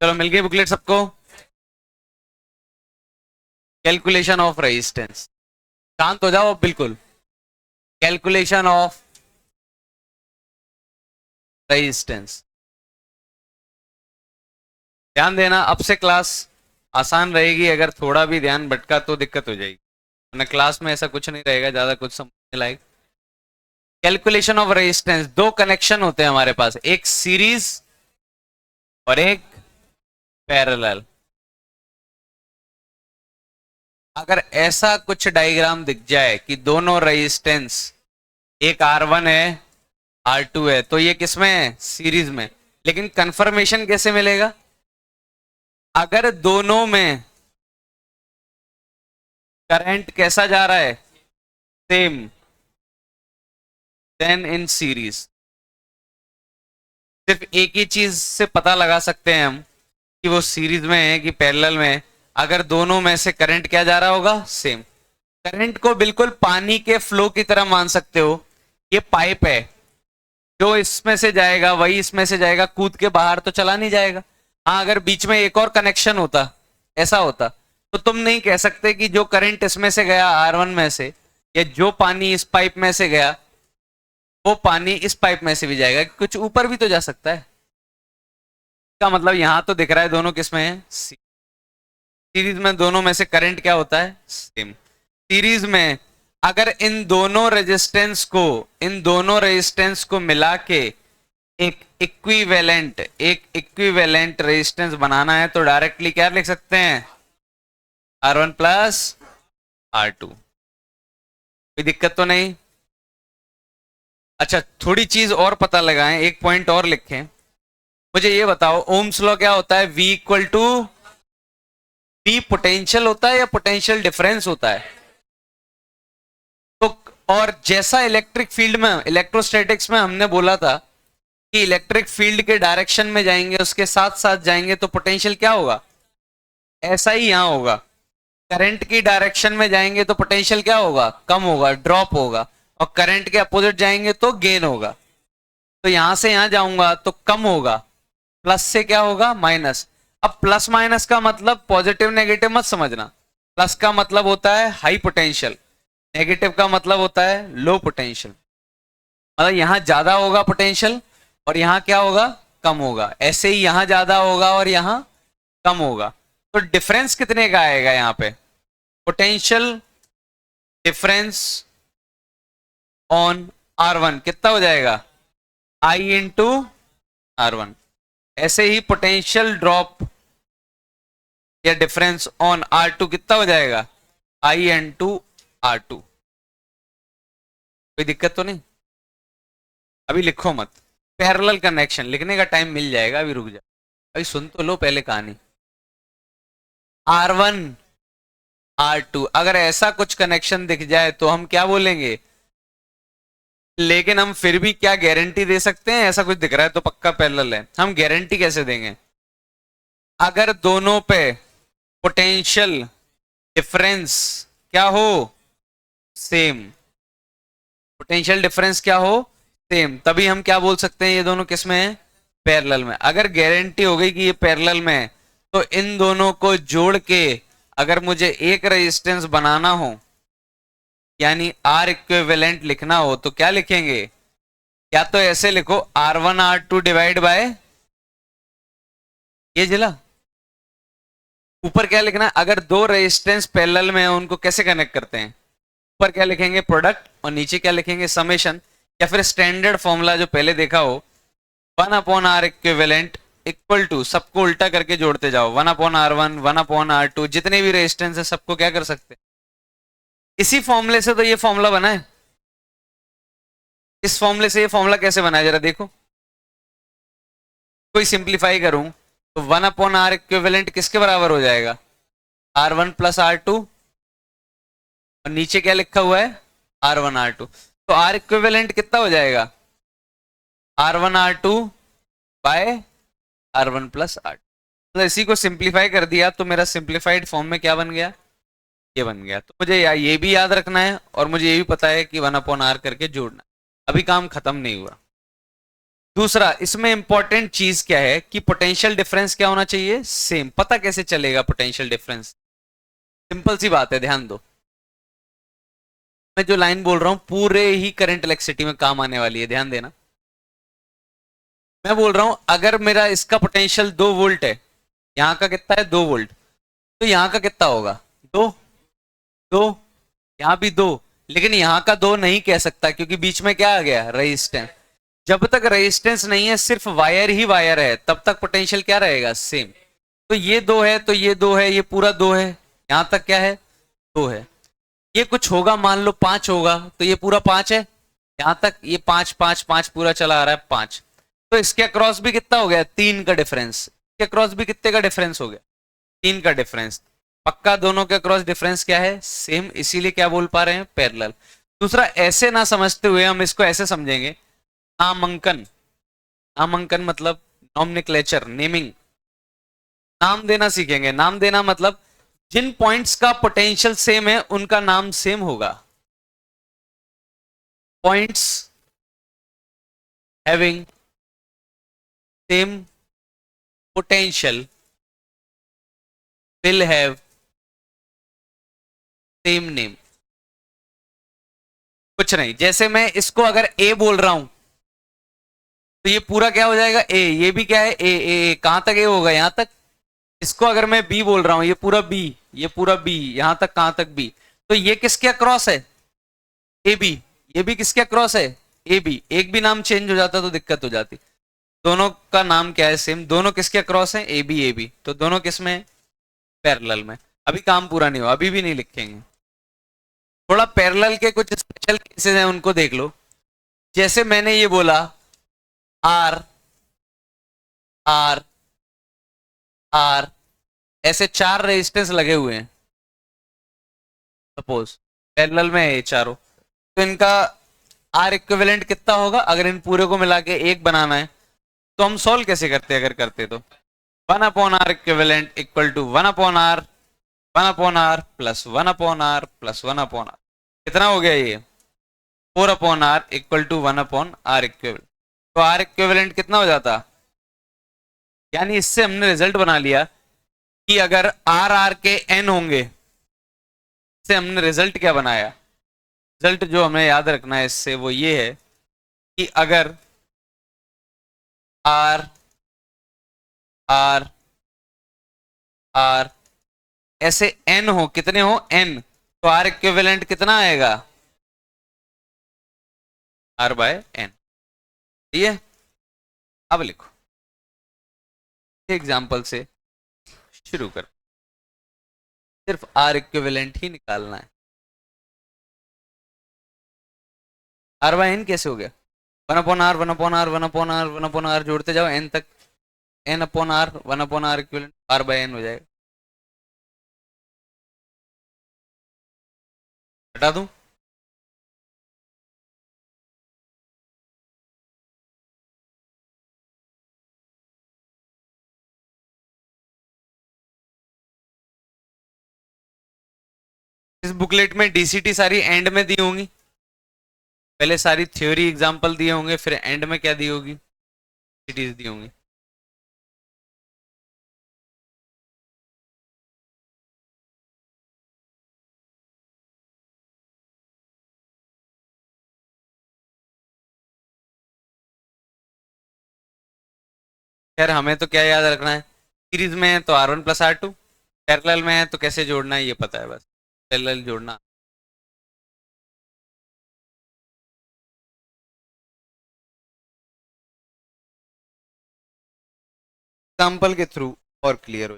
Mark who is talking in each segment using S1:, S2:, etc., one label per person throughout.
S1: चलो मिल गई बुकलेट सबको। कैलकुलेशन ऑफ रेजिस्टेंस, शांत हो जाओ बिल्कुल। कैलकुलेशन ऑफ रेजिस्टेंस, ध्यान देना। अब से क्लास आसान रहेगी, अगर थोड़ा भी ध्यान भटका तो दिक्कत हो जाएगी, वरना क्लास में ऐसा कुछ नहीं रहेगा ज्यादा कुछ समझने लायक। कैलकुलेशन ऑफ रेजिस्टेंस, दो कनेक्शन होते हैं हमारे पास, एक सीरीज और एक पैरेलल। अगर ऐसा कुछ डायग्राम दिख जाए कि दोनों रेजिस्टेंस, एक R1 है R2 है, तो ये किसमें है? सीरीज में। लेकिन कंफर्मेशन कैसे मिलेगा? अगर दोनों में करंट कैसा जा रहा है? Same, then in series. सिर्फ एक ही चीज से पता लगा सकते हैं हम कि वो सीरीज में है कि पैरेलल में है, अगर दोनों में से करंट क्या जा रहा होगा? सेम। करंट को बिल्कुल पानी के फ्लो की तरह मान सकते हो। ये पाइप है, जो इसमें से जाएगा वही इसमें से जाएगा, कूद के बाहर तो चला नहीं जाएगा। हाँ, अगर बीच में एक और कनेक्शन होता, ऐसा होता, तो तुम नहीं कह सकते कि जो करंट इसमें से गया R1 में से, या जो पानी इस पाइप में से गया वो पानी इस पाइप में से भी जाएगा, कुछ ऊपर भी तो जा सकता है। इसका मतलब यहां तो दिख रहा है दोनों किसमें है? सीरीज में दोनों में से करंट क्या होता है? सेम। सीरीज में अगर इन दोनों रेजिस्टेंस को मिला के एक इक्विवेलेंट रेजिस्टेंस बनाना है, तो डायरेक्टली क्या लिख सकते हैं? R1 plus R2। कोई दिक्कत तो नहीं? अच्छा, थोड़ी चीज और पता लगाएं, एक पॉइंट और लिखें। मुझे ये बताओ, ओम्स लॉ क्या होता है? V equal to V potential होता है या पोटेंशियल डिफरेंस होता है? तो और जैसा इलेक्ट्रिक फील्ड में, इलेक्ट्रोस्टैटिक्स में हमने बोला था कि इलेक्ट्रिक फील्ड के डायरेक्शन में जाएंगे, उसके साथ साथ जाएंगे, तो पोटेंशियल क्या होगा? ऐसा ही यहां होगा। करंट की डायरेक्शन में जाएंगे तो पोटेंशियल क्या होगा? कम होगा, ड्रॉप होगा। और करंट के अपोजिट जाएंगे तो गेन होगा। तो यहां से यहां जाऊंगा तो कम होगा, प्लस से क्या होगा? माइनस। अब प्लस माइनस का मतलब पॉजिटिव नेगेटिव मत समझना। प्लस का मतलब होता है हाई पोटेंशियल, नेगेटिव का मतलब होता है लो पोटेंशियल। मतलब यहां ज्यादा होगा पोटेंशियल और यहां क्या होगा? कम होगा। ऐसे ही यहां ज्यादा होगा और यहां कम होगा। तो डिफरेंस कितने का आएगा यहां पे? पोटेंशियल डिफरेंस ऑन R1 कितना हो जाएगा? I into R1। ऐसे ही पोटेंशियल ड्रॉप या डिफरेंस ऑन R2 कितना हो जाएगा? I into R2। कोई दिक्कत तो नहीं? अभी लिखो मत, पैरेलल कनेक्शन लिखने का टाइम मिल जाएगा, अभी रुक जाओ, अभी सुन तो लो पहले कहानी। R1 R2, अगर ऐसा कुछ कनेक्शन दिख जाए तो हम क्या बोलेंगे? लेकिन हम फिर भी क्या गारंटी दे सकते हैं? ऐसा कुछ दिख रहा है तो पक्का पैरेलल है, हम गारंटी कैसे देंगे? अगर दोनों पे पोटेंशियल डिफरेंस क्या हो? सेम। पोटेंशियल डिफरेंस क्या हो? सेम। तभी हम क्या बोल सकते हैं? ये दोनों किस में है? पैरेलल में। अगर गारंटी हो गई कि ये पैरेलल में है, तो इन दोनों को जोड़ के अगर मुझे एक रेजिस्टेंस बनाना हो, यानी R इक्विवेलेंट लिखना हो, तो क्या लिखेंगे? या तो ऐसे लिखो R1 R2 डिवाइड बाय ये जिला। ऊपर क्या लिखना है? अगर दो रेजिस्टेंस पैरेलल में है उनको कैसे कनेक्ट करते हैं? ऊपर क्या लिखेंगे? प्रोडक्ट, और नीचे क्या लिखेंगे? समेशन। या फिर स्टैंडर्ड फॉर्मूला जो पहले देखा हो, 1/R इक्विवेलेंट इक्वल टू, सबको उल्टा करके जोड़ते जाओ, 1/R1 1/R2, जितने भी रेजिस्टेंस है सबको क्या कर सकते हैं? इसी फॉर्मूले से तो ये फॉर्मूला बना है। इस फॉर्मूले से ये फॉर्मूला कैसे बना है जरा देखो। कोई सिंप्लीफाई करूं तो 1/R इक्विवेलेंट किसके बराबर हो जाएगा? R1 प्लस R2, और नीचे क्या लिखा हुआ है? R1 R2। तो R इक्विवेलेंट कितना हो जाएगा? R1 R2 bye R1 plus R2। मतलब इसी को सिंप्लीफाई कर दिया तो मेरा सिंप्लीफाइड फॉर्म में क्या बन गया? ये बन गया। तो मुझे ये भी याद रखना है और मुझे ये भी पता है कि 1/R करके जोड़ना है। अभी काम खत्म नहीं हुआ। दूसरा इसमें इंपॉर्टेंट चीज क्या है कि पोटेंशियल डिफरेंस क्या होना चाहिए, सेम। पता कैसे चलेगा पोटेंशियल डिफरेंस? सिंपल सी बात है, ध्यान दो। मैं जो लाइन बोल रहा हूं पूरे ही करंट इलेक्ट्रिसिटी में काम आने वाली है, ध्यान देना। मैं बोल रहा हूं अगर मेरा इसका पोटेंशियल 2 वोल्ट है, यहां का कितना है 2 वोल्ट, तो यहां का कितना होगा 2, 2, यहां भी 2। लेकिन यहां का 2 नहीं कह सकता क्योंकि बीच में क्या आ गया, रेजिस्टेंस। जब तक रेजिस्टेंस नहीं है, सिर्फ वायर ही वायर है, तब तक पोटेंशियल क्या रहेगा, सेम। तो ये 2 है, तो ये 2 है, ये पूरा 2 है, यहां तक क्या है 2 है। ये कुछ होगा, मान लो 5 होगा, तो ये पूरा 5 है, यहां तक ये 5 5 5 पूरा चला आ रहा है 5। तो इसके अक्रॉस भी कितना हो गया, 3 का डिफरेंस। इसके अक्रॉस भी कितने का डिफरेंस हो गया, 3 का डिफरेंस। पक्का दोनों के अक्रॉस डिफरेंस क्या है, सेम, इसीलिए क्या बोल पा रहे हैं, पैरेलल। दूसरा, ऐसे ना समझते हुए हम इसको ऐसे समझेंगे, नामांकन। नामांकन मतलब नॉमनिक्लेचर, नेमिंग, नाम देना सीखेंगे। नाम देना मतलब जिन पॉइंट्स का पोटेंशियल सेम है उनका नाम सेम होगा। Points having same potential will have same name. कुछ नहीं, जैसे मैं इसको अगर ए बोल रहा हूं तो ये पूरा क्या हो जाएगा, ए। ये भी क्या है, ए कहां तक ए होगा, यहां तक। इसको अगर मैं बी बोल रहा हूं, ये पूरा बी, ये पूरा बी, यहां तक कहां तक बी। तो ये किसके अक्रॉस है, ए बी। ये भी किसके अक्रॉस है, ए बी। एक भी नाम चेंज हो जाता तो दिक्कत हो जाती। दोनों का नाम क्या है, सेम। दोनों किसके अक्रॉस है, ए बी। तो दोनों किस में, पैरेलल में। अभी काम पूरा नहीं हुआ, अभी भी नहीं लिखेंगे। थोड़ा पैरेलल के कुछ स्पेशल केसेस हैं, उनको देख लो। जैसे मैंने ये बोला आर आर आर, ऐसे 4 रेजिस्टेंस लगे हुए हैं सपोज, पैरेलल में है ये चारों। तो इनका आर इक्विवेलेंट कितना होगा, अगर इन पूरे को मिला के एक बनाना है तो हम सॉल्व कैसे करते, अगर करते तो 1/r equivalent equal to 1/r, 1/r plus 1/r plus 1/r। कितना हो गया ये, 4/r equal to 1/r equivalent. तो आर इक्विवेलेंट कितना हो जाता, यानी इससे हमने रिजल्ट बना लिया कि अगर आर आर के एन होंगे, इससे हमने रिजल्ट क्या बनाया, रिजल्ट जो हमें याद रखना है इससे वो ये है कि अगर आर आर आर ऐसे एन हो, कितने हो एन, तो आर इक्विवेलेंट कितना आएगा, आर बाय एन। ठीक है, अब लिखो एग्जांपल से शुरू कर, सिर्फ आर इक्विवेलेंट ही निकालना है। आर बाय एन कैसे हो गया, 1/r 1/r 1/r 1/r जोड़ते जाओ एन तक, n/r 1/r equivalent are bye N हो जाएगा। हटा दूं, इस बुकलेट में डीसीटी सारी एंड में दी होंगी, पहले सारी थ्योरी एग्जांपल दिए होंगे, फिर एंड में क्या दी होगी, डीसीटीज दी होंगी। खैर हमें तो क्या याद रखना है, सीरीज में है तो R1 + R2, पैरेलल में है तो कैसे जोड़ना है ये पता है बस, पैरेलल जोड़ना। एग्जाम्पल के थ्रू और क्लियर हो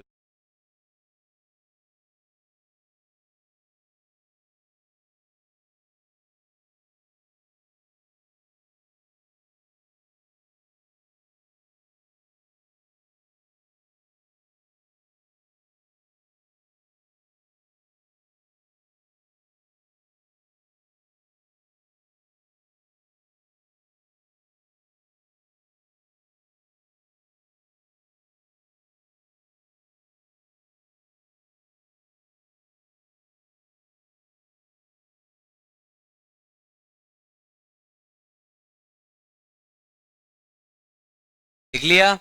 S1: लिख लिया?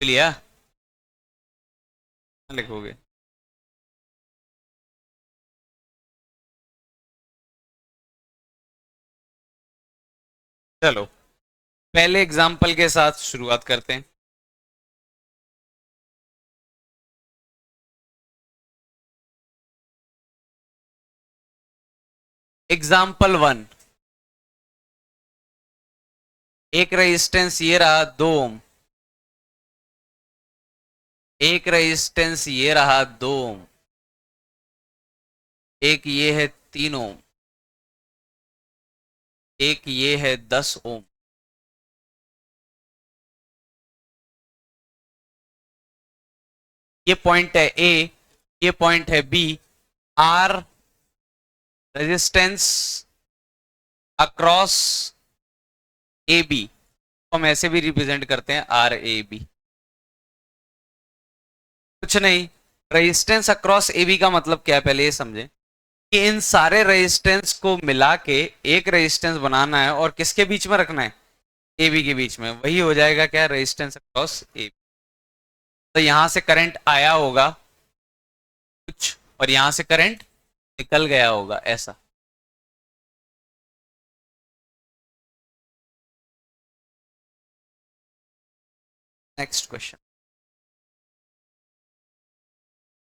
S1: लिया? लिखोगे? चलो पहले एग्जाम्पल के साथ शुरुआत करते हैं। एग्जाम्पल 1, एक रेजिस्टेंस ये रहा 2 ओम, एक रेजिस्टेंस ये रहा 2 ओम, एक ये है 3 ओम, एक ये है 10 ओम। ये पॉइंट है ए, ये पॉइंट है B. R resistance across A B, हम ऐसे भी रिप्रेजेंट करते हैं आर ए बी। कुछ नहीं, रेजिस्टेंस अक्रॉस ए बी का मतलब क्या है पहले ये समझें कि इन सारे रेजिस्टेंस को मिला के एक रेजिस्टेंस बनाना है और किसके बीच में रखना है? ए बी के बीच में। वही हो जाएगा क्या? Resistance across A B. तो यहां से करंट आया होगा कुछ और यहां से करंट निकल गया होगा, ऐसा। नेक्स्ट क्वेश्चन,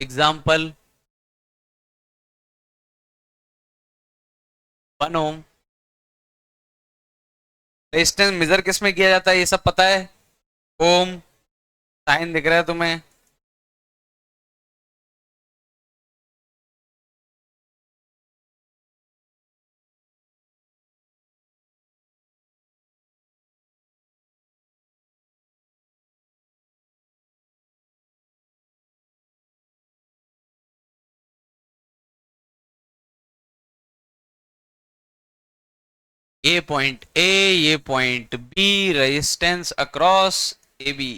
S1: एग्जाम्पल 1 ओम। रेजिस्टेंस मेजर किस में किया जाता है ये सब पता है? ओम। साइन दिख रहा है तुम्हें? ये पॉइंट ए, ये point B, resistance across A B.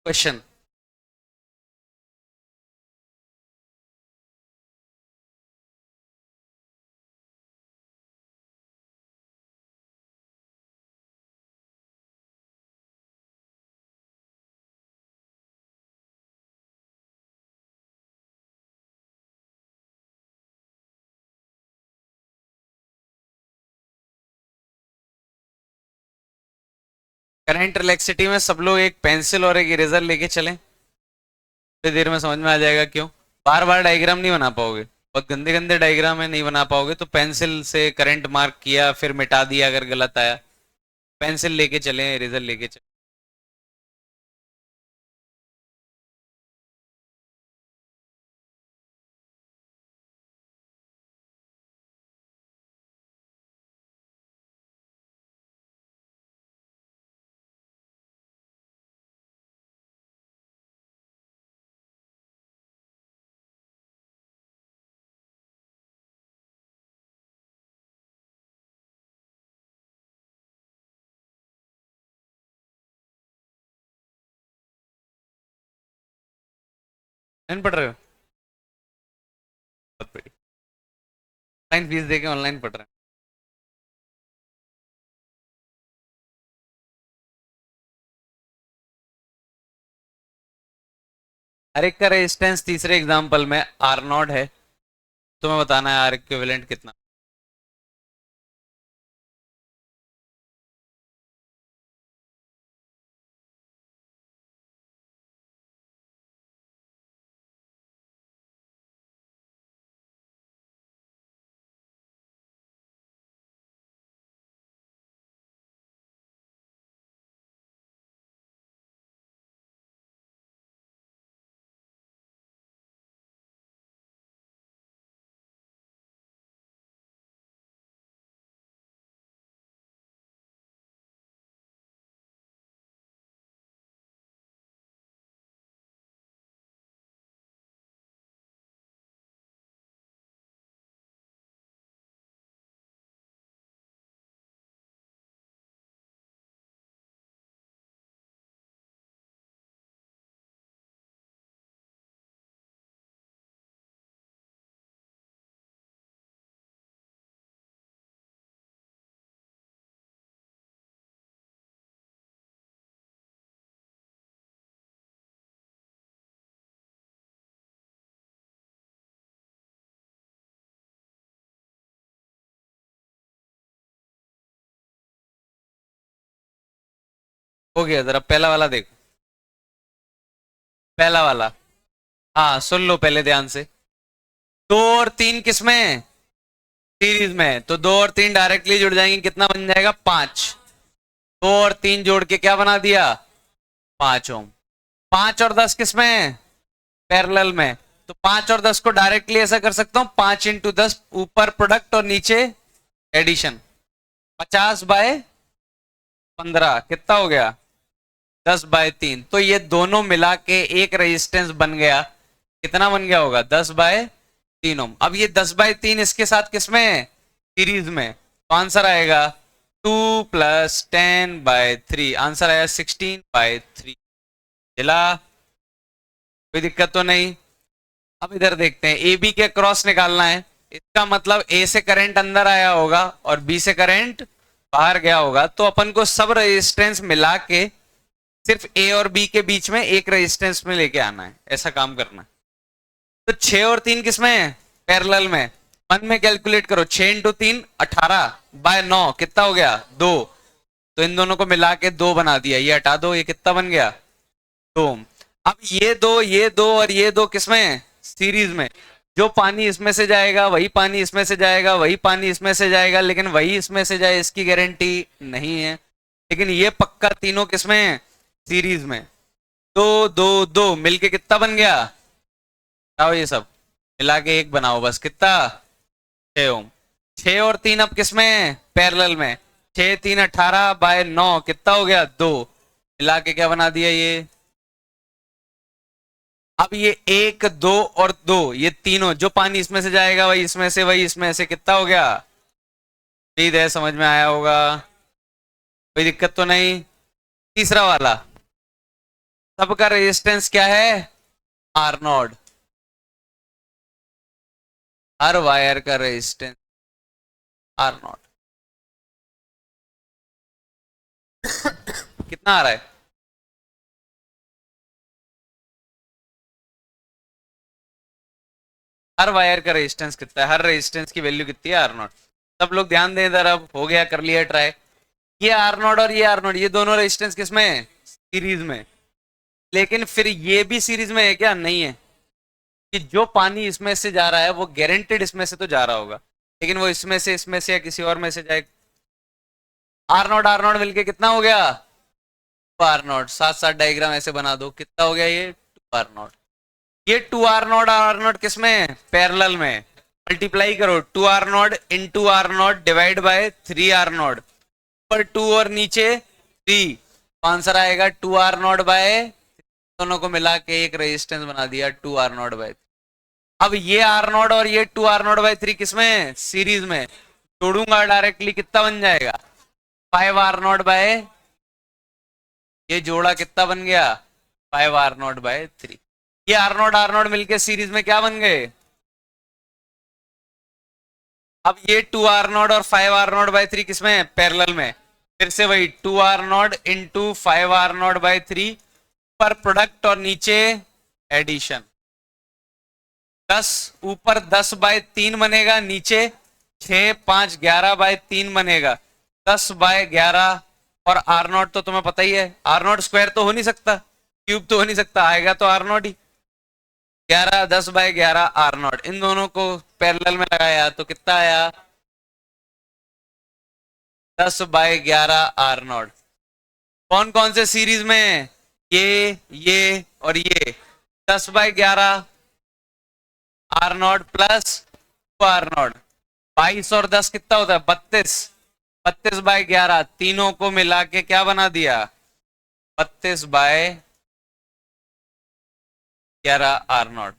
S1: Question, current electricity में सब लोग एक पेंसिल और एक इरेजर लेके चलें, थोड़ी देर में समझ में आ जाएगा क्यों। बार बार डायग्राम नहीं बना पाओगे, बहुत गंदे गंदे डायग्राम है, नहीं बना पाओगे। तो पेंसिल से करंट मार्क किया, फिर मिटा दिया अगर गलत आया। पेंसिल लेके चलें, इरेजर लेके चलें। ऑनलाइन पढ़ रहे हो? बहुत बढ़िया। ऑनलाइन फीस देके ऑनलाइन पढ़ रहे हैं। हर एक का रेजिस्टेंस तीसरे एग्जांपल में आर नॉट है, तुम्हें बताना है आर इक्विवेलेंट कितना। हो गया, जरा पहला वाला देखो। पहला वाला, हाँ सुन लो पहले ध्यान से। 2 और 3 किसमें? सीरीज में, तो 2 और 3 डायरेक्टली जुड़ जाएंगे, कितना बन जाएगा? 5। 2 और 3 जोड़ के क्या बना दिया? 5 ओम। 5 और 10 किसमें? पैरेलल में। तो 5 और 10 को डायरेक्टली ऐसा कर सकता हूं, 5 × 10, ऊपर प्रोडक्ट और नीचे एडिशन। 50/15 कितना हो गया? 10/3। तो ये दोनों मिला के एक रेजिस्टेंस बन गया, कितना बन गया होगा? 10/3 ओम। अब ये 10/3 इसके साथ किसमें? सीरीज में। तो आंसर आएगा 2 + 10/3, आंसर आया 16/3। चला, कोई दिक्कत तो नहीं। अब इधर देखते हैं, ए बी के क्रॉस निकालना है। इसका मतलब ए से करंट अंदर आया होगा और बी से करंट बाहर गया होगा, तो अपन को सब रेजिस्टेंस मिला के सिर्फ ए और बी के बीच में एक रेजिस्टेंस में लेके आना है, ऐसा काम करना है। तो 6 और 3 किसमें? पैरेलल में। मन में कैलकुलेट करो, 6 × 3 18/9 कितना हो गया? 2। तो इन दोनों को मिला के 2 बना दिया, ये हटा दो, ये कितना बन गया? 2। अब ये दो और ये दो किसमें? सीरीज में। जो पानी इसमें से जाएगा वही पानी इसमें से जाएगा, वही पानी इसमें से जाएगा, लेकिन वही इसमें से जाए इसकी गारंटी नहीं है। लेकिन ये पक्का तीनों किसमें? सीरीज में। 2 2 2 मिलके कितना बन गया? बताओ, ये सब मिला के एक बनाओ बस, कितना? 6 ओम। 6 और 3 अब किसमें? पैरेलल में। 6×3 18/9 कितना हो गया? 2। मिला के क्या बना दिया ये? अब ये 1 2 और 2, ये तीनों, जो पानी इसमें से जाएगा वही इसमें से, वही इसमें से, कितना हो गया? ठीक है, समझ में आया होगा, कोई दिक्कत तो नहीं। तीसरा वाला, सबका रेजिस्टेंस क्या है? R naught. हर वायर का रेजिस्टेंस आर नॉट। कितना आ रहा है? हर वायर का रेजिस्टेंस कितना है? हर रेजिस्टेंस की वैल्यू कितनी है? R naught. सब लोग ध्यान दें इधर, अब हो गया, कर लिया ट्राई। ये आर नॉट और ये आर नॉट, ये दोनों रेजिस्टेंस किसमें? सीरीज में। लेकिन फिर ये भी सीरीज में है क्या? नहीं है। कि जो पानी इसमें से जा रहा है वो गारंटेड इसमें से तो जा रहा होगा, लेकिन वो इसमें से या किसी और में से जाए। आर नॉट मिलके कितना हो गया? 2 R0। साथ साथ डायग्राम ऐसे बना दो, कितना हो गया ये? 2 R0। ये 2 R0 किसमें? पैरेलल में। मल्टीप्लाई करो, 2 R0 × R0 divide by 3 R0, पर 2 और नीचे 3, आंसर आएगा 2 R0/, दोनों को मिला के एक रेजिस्टेंस बना दिया 2 R0/। अब ये R0 और ये 2 R0/3 किसमें? सीरीज में। जोड़ूंगा डायरेक्टली, कितना बन जाएगा? 5 R0/, ये जोड़ा कितना बन गया? 5 R0/3। ये आर नोट मिलके सीरीज में क्या बन गए? अब ये 2r0 और 5r0/3 किसमें? पैरेलल में। फिर से वही 2r0 इंटू 5r0/3 पर प्रोडक्ट और नीचे एडिशन। 10 ऊपर 10/3 बनेगा, नीचे 6 5 11/3 बनेगा। 10/11 और r0 तो तुम्हें पता ही है, r0 स्क्वायर तो हो नहीं सकता, क्यूब तो हो नहीं सकता, आएगा तो r0 ही। 11 10/11 r0, इन दोनों को पैरेलल में लगाया तो कितना आया? 10/11 r0। कौन कौन से सीरीज में? ये और ये। 10/11 r0 प्लस 2r0, 22 और 10 कितना होता है? 32। 32/11 तीनों को मिला के क्या बना दिया? 32/11 r0।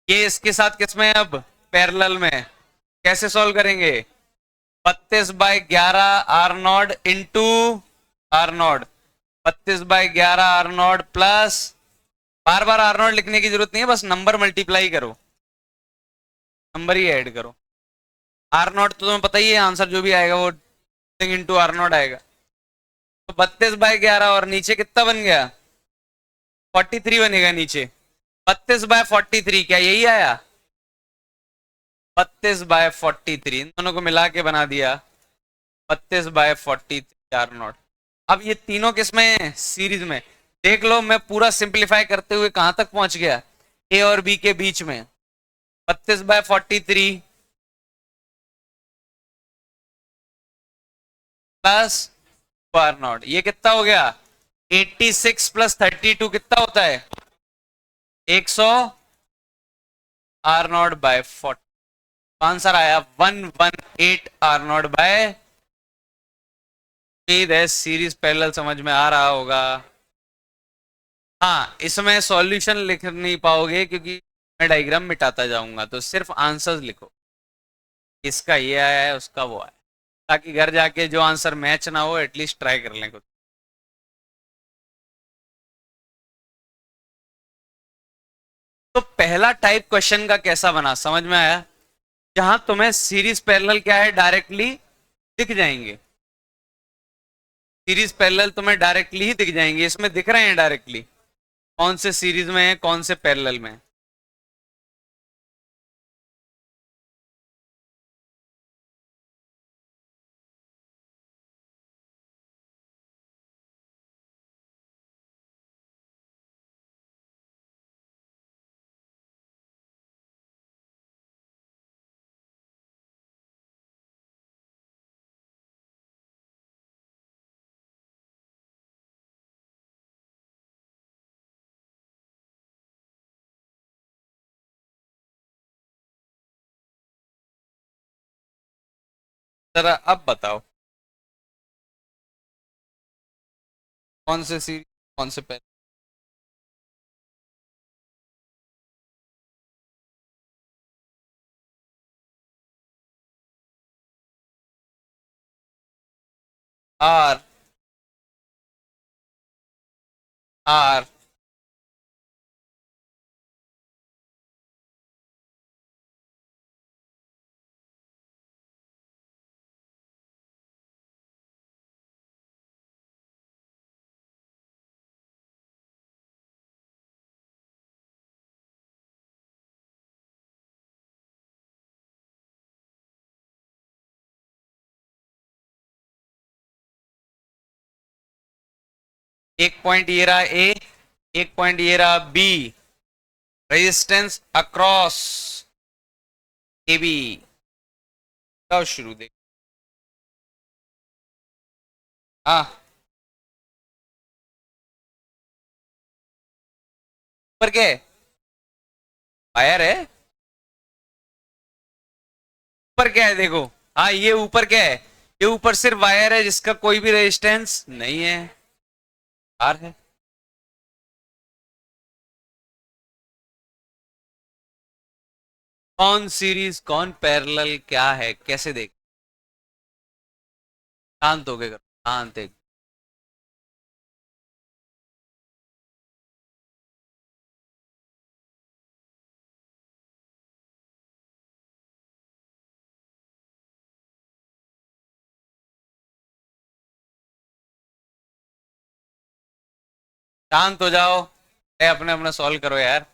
S1: ये इसके साथ किसमें है अब? पैरेलल में। कैसे सॉल्व करेंगे? 32/11 r0 into r0, 32/11 r0 plus, बार बार r0 लिखने की जरूरत नहीं है, बस नंबर मल्टीप्लाई करो, नंबर ही ऐड करो। r0 तो तुम्हें पता ही है, आंसर जो भी आएगा वो इंटू r0 आएगा। तो 32/11 और नीचे कितना बन गया? 43 बनेगा नीचे। 32/43 क्या यही आया? 32/43 इन दोनों को मिला के बना दिया 32/43 r0। अब ये तीनों किसमें? सीरीज में। देख लो मैं पूरा सिंप्लीफाई करते हुए कहां तक पहुंच गया? ए और बी के बीच में। 32/43 प्लस r0, ये कितना हो गया? 86 प्लस 32 कितना होता है? 100 r0/40। आंसर आया 118 r0/। उम्मीद है सीरीज पैरेलल समझ में आ रहा होगा। हाँ, इसमें सॉल्यूशन लिख नहीं पाओगे क्योंकि मैं डायग्राम मिटाता जाऊंगा, तो सिर्फ आंसर्स लिखो, इसका ये आया है उसका वो आया, ताकि घर जाके जो आंसर मैच ना हो एटलीस्ट ट्राई कर लें कुछ। तो पहला टाइप क्वेश्चन का कैसा बना समझ में आया? जहां तुम्हें सीरीज पैरेलल क्या है डायरेक्टली दिख जाएंगे, सीरीज पैरेलल तुम्हें डायरेक्टली ही दिख जाएंगे, इसमें दिख रहे हैं डायरेक्टली कौन से सीरीज में है कौन से पैरेलल में है। 'जरा अब बताओ कौन से सीरीज कौन से पैरेलल? आर आर एक पॉइंट ये रहा ए, एक पॉइंट ये रहा B, resistance across A B. कब शुरू देख? हाँ, ऊपर क्या है? वायर है। ऊपर क्या है देखो? हाँ, ये ऊपर क्या है? ये ऊपर सिर्फ वायर है जिसका कोई भी रेजिस्टेंस नहीं है, आर है। कौन सीरीज कौन पैरेलल क्या है कैसे देख? शांत हो गए करो, शांत एक। शांत हो जाओ। अपने अपना सॉल्व करो यार।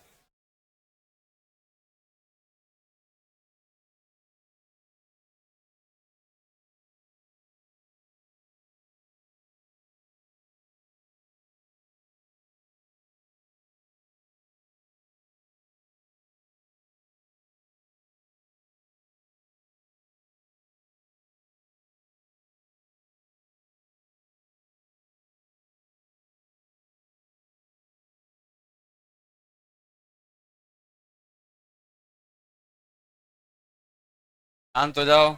S1: शांत हो जाओ।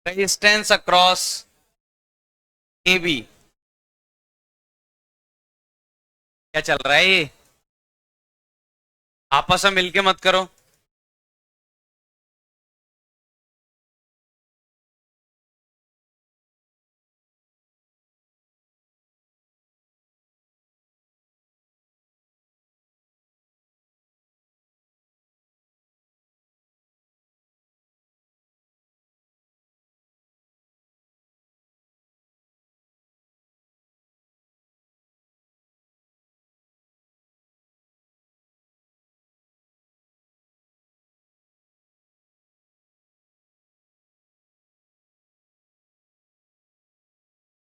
S1: Resistance across A B. क्या चल रहा है ये? आपस में मिलके मत करो।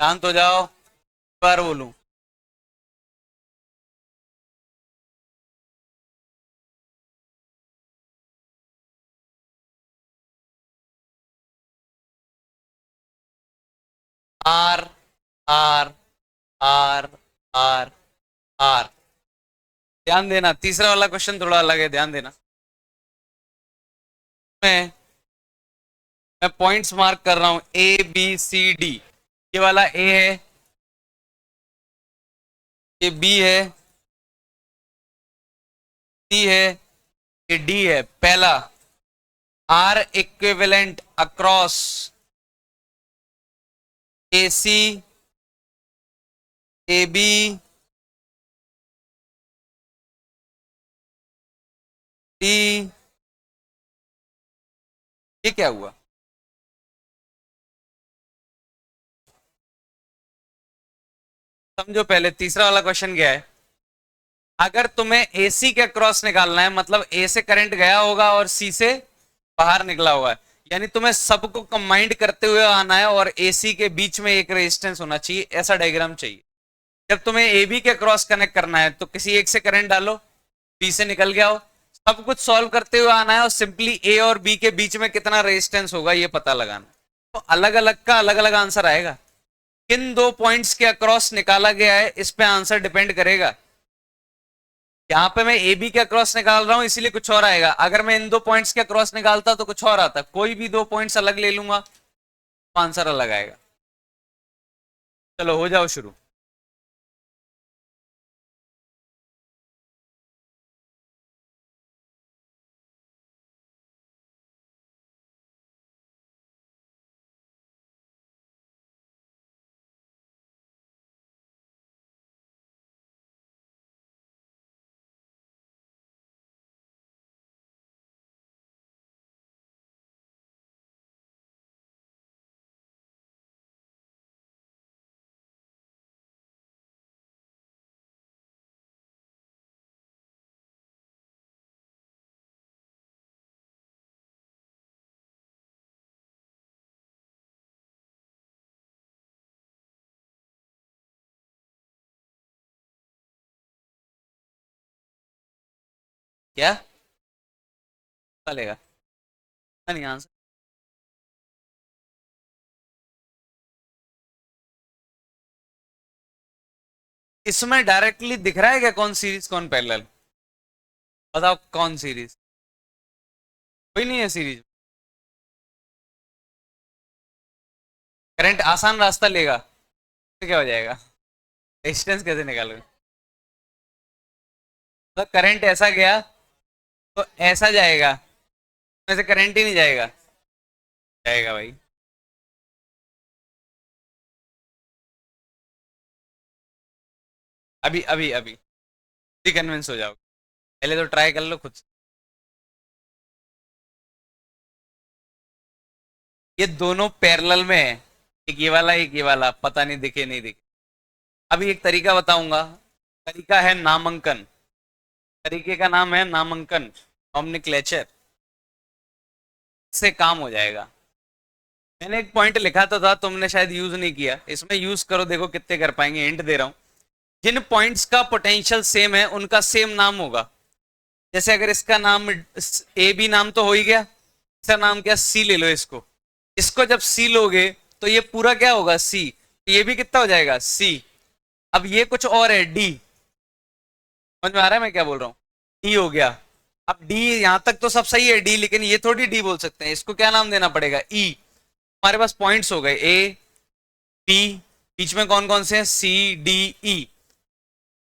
S1: शांत हो जाओ। बार बोलूं? R R R R R. ध्यान देना, तीसरा वाला क्वेश्चन थोड़ा अलग है, ध्यान देना। मैं मैं पॉइंट्स मार्क कर रहा हूं, ए बी सी डी। ये वाला ए है, ये बी है, सी है, ये डी है। पहला, R equivalent across A C, A B, D. ये क्या हुआ? समझो, पहले तीसरा वाला क्वेश्चन क्या है। अगर तुम्हें एसी के क्रॉस निकालना है, मतलब ए से करंट गया होगा और सी से बाहर निकला हुआ है, यानी तुम्हें सबको कंबाइंड करते हुए आना है और एसी के बीच में एक रेजिस्टेंस होना चाहिए, ऐसा डायग्राम चाहिए। जब तुम्हें ए बी के क्रॉस कनेक्ट करना है तो किसी एक से करंट डालो, बी से निकल गया हो। सब कुछ सॉल्व करते हुए आना है और सिंपली ए और बी के बीच में कितना रेजिस्टेंस होगा ये पता लगाना। तो अलग अलग का अलग अलग आंसर आएगा। किन दो पॉइंट्स के अक्रॉस निकाला गया है इस पे आंसर डिपेंड करेगा। यहाँ पे मैं ए बी के क्रॉस निकाल रहा हूं इसीलिए कुछ और आएगा। अगर मैं इन दो पॉइंट्स के क्रॉस निकालता तो कुछ और आता। कोई भी दो पॉइंट्स अलग ले लूंगा तो आंसर अलग आएगा। चलो हो जाओ शुरू। क्या चलेगा? नहीं आंसर। इसमें डायरेक्टली दिख रहा है क्या कौन सीरीज कौन पैरेलल? बताओ कौन सीरीज? कोई नहीं है सीरीज। करंट आसान रास्ता लेगा तो क्या हो जाएगा? रेजिस्टेंस कैसे निकालोगे? तो करंट ऐसा गया तो ऐसा जाएगा, वैसे करंट ही नहीं जाएगा। जाएगा भाई। अभी अभी अभी भी कन्विंस हो जाओगे। पहले तो ट्राई कर लो खुद से। ये दोनों पैरेलल में है, एक ये वाला एक ये वाला, पता नहीं दिखे नहीं दिखे। अभी एक तरीका बताऊंगा, तरीका है नामांकन। तरीके का नाम है नामांकन, नॉमेनक्लेचर। से काम हो जाएगा। मैंने एक पॉइंट लिखा तो था, तुमने शायद यूज नहीं किया, इसमें यूज करो, देखो कितने कर पाएंगे। हिंट दे रहा हूं, जिन पॉइंट्स का पोटेंशियल सेम है उनका सेम नाम होगा। जैसे अगर इसका नाम ए बी नाम तो हो ही गया, इसका नाम क्या, सी ले लो इसको। इसको जब सी लोगे तो ये पूरा क्या होगा, सी। ये भी कितना हो जाएगा, सी। अब ये कुछ और है, डी। समझ में आ रहा है मैं क्या बोल रहा हूँ? डी हो गया। अब डी यहां तक तो सब सही है डी, लेकिन ये थोड़ी डी बोल सकते हैं, इसको क्या नाम देना पड़ेगा, ई। हमारे पास पॉइंट्स हो गए ए बी, बीच में कौन कौन से हैं, सी डी ई।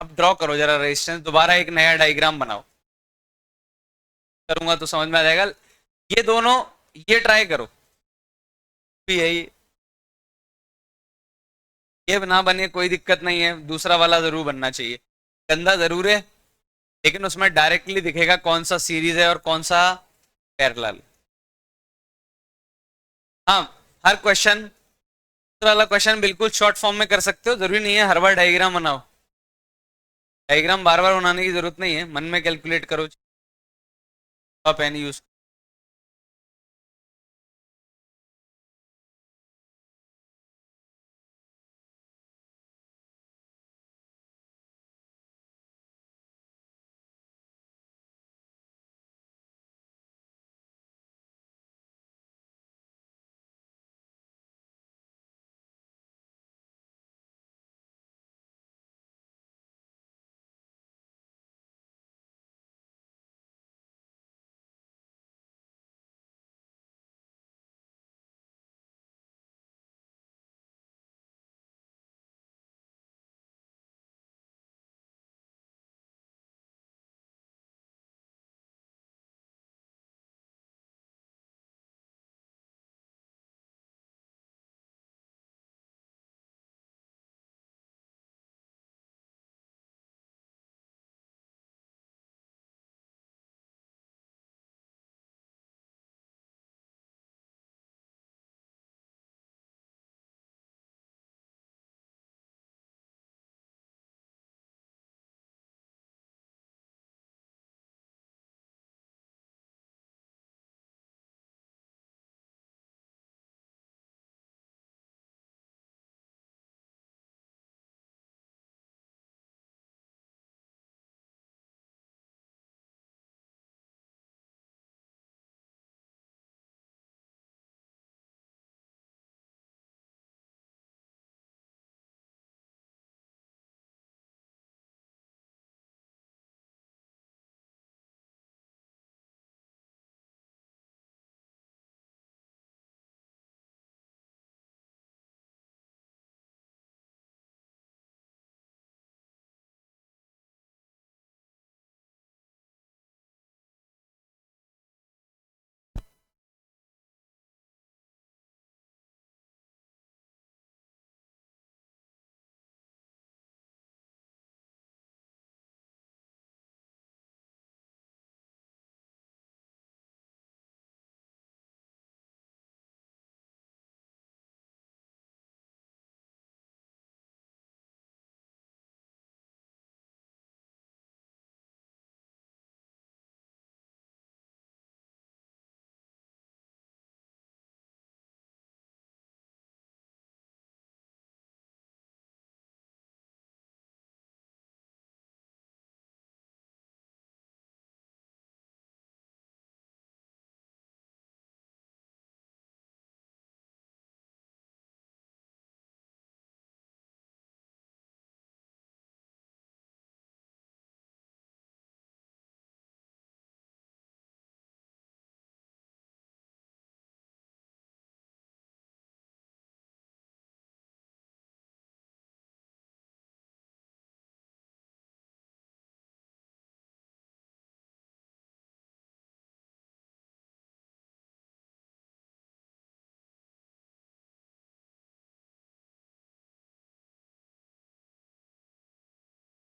S1: अब ड्रॉ करो जरा रेजिस्टेंस, दोबारा एक नया डायग्राम बनाओ। करूंगा तो समझ में आ जाएगा। ये दोनों, ये ट्राई करो। भी यही, ये ना बने कोई दिक्कत नहीं है, दूसरा वाला जरूर बनना चाहिए। गंदा जरूर है, लेकिन उसमें डायरेक्टली दिखेगा कौन सा सीरीज है और कौन सा पैरेलल। हाँ, हर क्वेश्चन, वाला क्वेश्चन बिल्कुल शॉर्ट फॉर्म में कर सकते हो, जरूरी नहीं है हर बार डायग्राम बनाओ। डायग्राम बार बार बनाने की जरूरत नहीं है, मन में कैलकुलेट करो। पेन यूज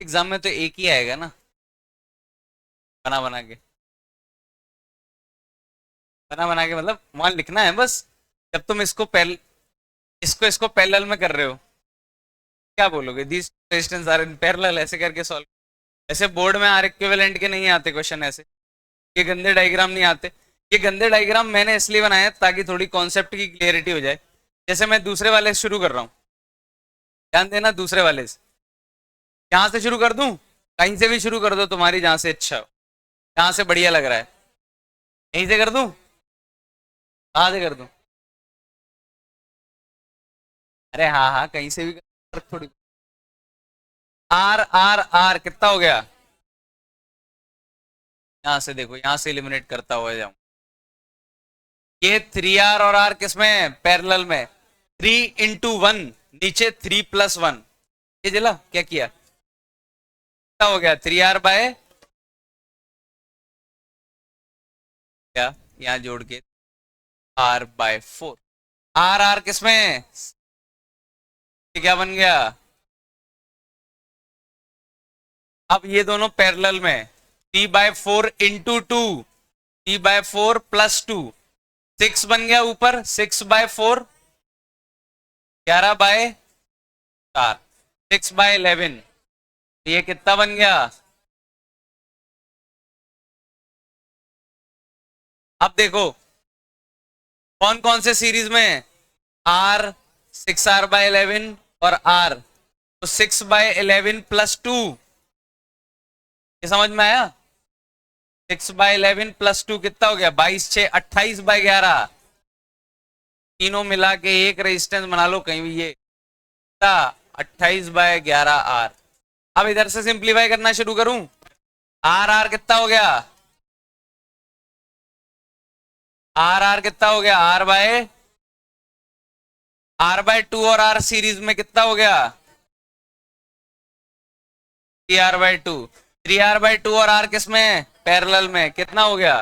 S1: एग्जाम में तो एक ही आएगा ना, बना बना के, बना बना के मतलब वहां लिखना है बस। जब तुम इसको पैरेलल में कर रहे हो, क्या बोलोगे, these resistance are in parallel, ऐसे करके सॉल्व। ऐसे बोर्ड में आर इक्विवेलेंट के नहीं आते क्वेश्चन ऐसे, ये गंदे डायग्राम नहीं आते। ये गंदे डायग्राम मैंने इसलिए बनाया ताकि थोड़ी कॉन्सेप्ट की क्लियरिटी हो जाए। जैसे मैं दूसरे वाले से शुरू कर रहा हूँ, ध्यान देना, दूसरे वाले से, यहाँ से शुरू कर दूं, कहीं से भी शुरू कर दो तुम्हारी जहां से अच्छा हो, जहां से बढ़िया लग रहा है, यहीं से कर दूं, कहाँ से कर दूं? अरे हाँ हाँ, कहीं से भी कर, थोड़ी। आर आर आर कितना हो गया, यहां से देखो, यहां से एलिमिनेट करता हुआ जाऊं। ये 3R और R किसमें, पैरेलल में, 3 × 1, नीचे 3 + 1, ये जला क्या किया, कितना हो गया, 3R बाय, क्या यहां जोड़ के R/4, आर आर किसमें, ये क्या बन गया। अब ये दोनों पैरेलल में, 3/4 × 2, 3/4 + 2, 6 बन गया ऊपर, 6/4, 11/4, 6/11, ये कितना बन गया। अब देखो कौन कौन से सीरीज में, R, 6R/11 और R, तो 6/11 + 2, ये समझ में आया, 6/11 + 2 कितना हो गया, 22 6 28/11, तीनों मिला के एक रेजिस्टेंस बना लो कहीं भी, ये 28/11 R। अब इधर से सिंप्लीफाई करना शुरू करूं, आर आर कितना हो गया, आर आर कितना हो गया, R/2, और R सीरीज में कितना हो गया, 3R/2, 3R/2 और R किस में, पैरेलल में, कितना हो गया,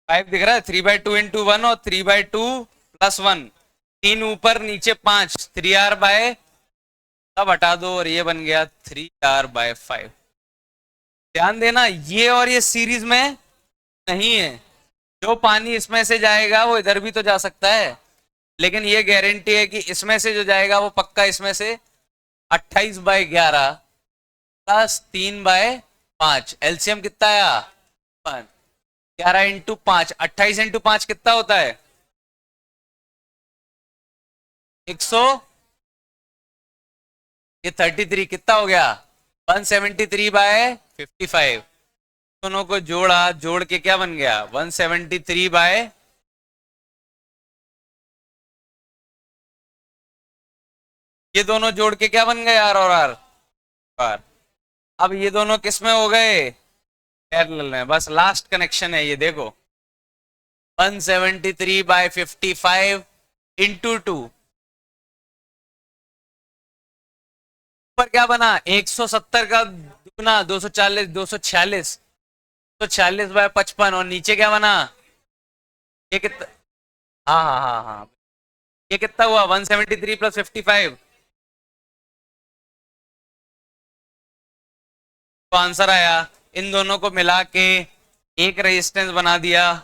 S1: 5 दिख रहा है, 3/2 × 1 और 3/2 + 1, 3 ऊपर नीचे 5, 3R/, तब हटा दो और ये बन गया 3R/5। ध्यान देना, ये और ये सीरीज में नहीं है, जो पानी इसमें से जाएगा वो इधर भी तो जा सकता है, लेकिन ये गारंटी है कि इसमें से जो जाएगा वो पक्का इसमें से 28/11 + 3/5, एलसीएम कितना आया, 11 × 5, 28 × 5 कितना होता है, 100, ये 33 कितना हो गया, 173/55, दोनों को जोड़ा, जोड़ के क्या बन गया, 173 ये दोनों जोड़ के क्या बन गए, आर और आर। अब ये दोनों किस में हो गए, पैरेलल में, बस लास्ट कनेक्शन है ये देखो, 173/55 × 2, पर क्या बना, 170 का दुगना, 240, 246, 246/55, और नीचे क्या बना, ये कितना, हाँ हाँ हाँ हाँ, ये कितना हुआ, 173 + 55, तो आंसर आया, इन दोनों को मिला के एक रेजिस्टेंस बना दिया,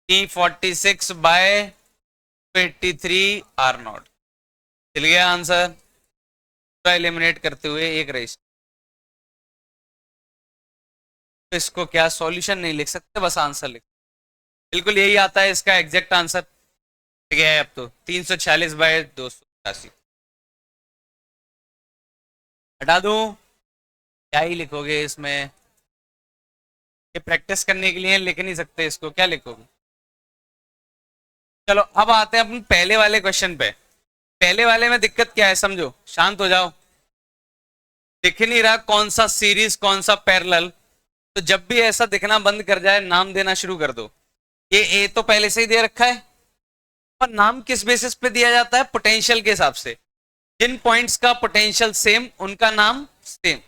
S1: 346/83 R0, चल गया आंसर, एलिमिनेट करते हुए एक रेजिस्टेंस। तो इसको क्या सॉल्यूशन नहीं लिख सकते, बस आंसर लिख, बिल्कुल यही आता है इसका एग्जैक्ट आंसर, गया है अब तो, 346/280, हटा दूं, क्या ही लिखोगे इसमें, ये प्रैक्टिस करने के लिए लिख नहीं सकते इसको, क्या लिखोगे। चलो अब आते हैं अपन पहले वाले क्वेश्चन पे। पहले वाले में दिक्कत क्या है समझो, शांत हो जाओ, दिख नहीं रहा कौन सा सीरीज कौन सा पैरेलल, तो जब भी ऐसा दिखना बंद कर जाए नाम देना शुरू कर दो। ये ए तो पहले से ही दे रखा है, और नाम किस बेसिस पे दिया जाता है, पोटेंशियल के हिसाब से, जिन पॉइंट्स का पोटेंशियल सेम उनका नाम सेम।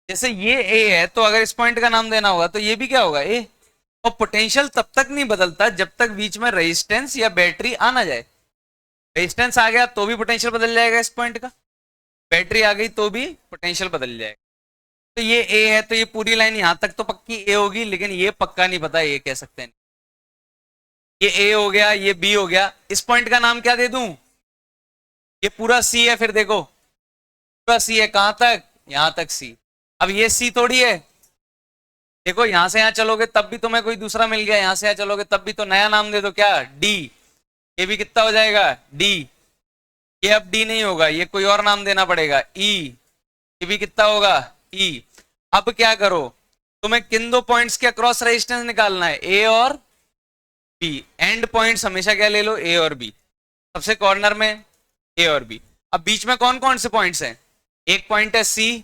S1: जैसे ये ए है तो अगर इस पॉइंट का नाम देना होगा तो ये भी क्या होगा, ए। और पोटेंशियल तब तक नहीं बदलता जब तक बीच में रेजिस्टेंस या बैटरी आ ना जाए, रेजिस्टेंस आ गया तो भी पोटेंशियल बदल जाएगा इस पॉइंट का, बैटरी आ गई तो भी पोटेंशियल बदल जाएगा। तो ये ए है, तो ये पूरी लाइन यहां तक तो पक्की ए होगी, लेकिन ये पक्का नहीं पता ये कह सकते हैं। ये ए हो गया, ये बी हो गया, इस पॉइंट का नाम क्या दे दूं? ये पूरा सी है, फिर देखो पूरा सी है, कहां तक? यहां तक सी। अब ये सी थोड़ी है, देखो यहां से यहां चलोगे तब भी तुम्हें कोई दूसरा मिल गया, यहां से यहां चलोगे तब भी, तो नया नाम दे दो, क्या? डी। ये भी कितना हो जाएगा? डी। ये अब डी नहीं होगा, ये कोई और नाम देना पड़ेगा, ई। ये भी कितना होगा? ई। अब क्या करो, तुम्हें किन दो पॉइंट्स के अक्रॉस रेजिस्टेंस निकालना है? ए और बी। एंड पॉइंट्स हमेशा क्या ले लो? ए और बी। सबसे कॉर्नर में ए और बी। अब बीच में कौन कौन से पॉइंट्स हैं? एक पॉइंट है सी,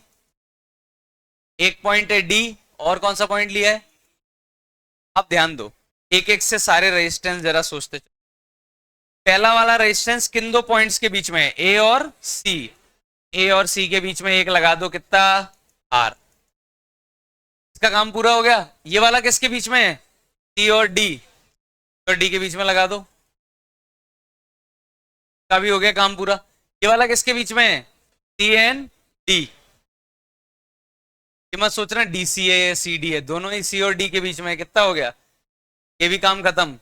S1: एक पॉइंट है डी, और कौन सा पॉइंट लिया है? अब ध्यान दो, एक एक से सारे रेजिस्टेंस जरा सोचते चलो। पहला वाला रेजिस्टेंस किन दो पॉइंट्स के बीच में है? ए और सी। ए और सी के बीच में एक लगा दो, कितना? आर। इसका काम पूरा हो गया। ये वाला किसके बीच में है? सी और डी, तो डी के बीच में लगा दो, का भी हो गया काम पूरा। ये वाला किसके बीच में है? C and D. ये मत सोचना डी सी है या सी डी है, दोनों ही सी और डी के बीच में है, कितना हो गया? ये भी काम खत्म।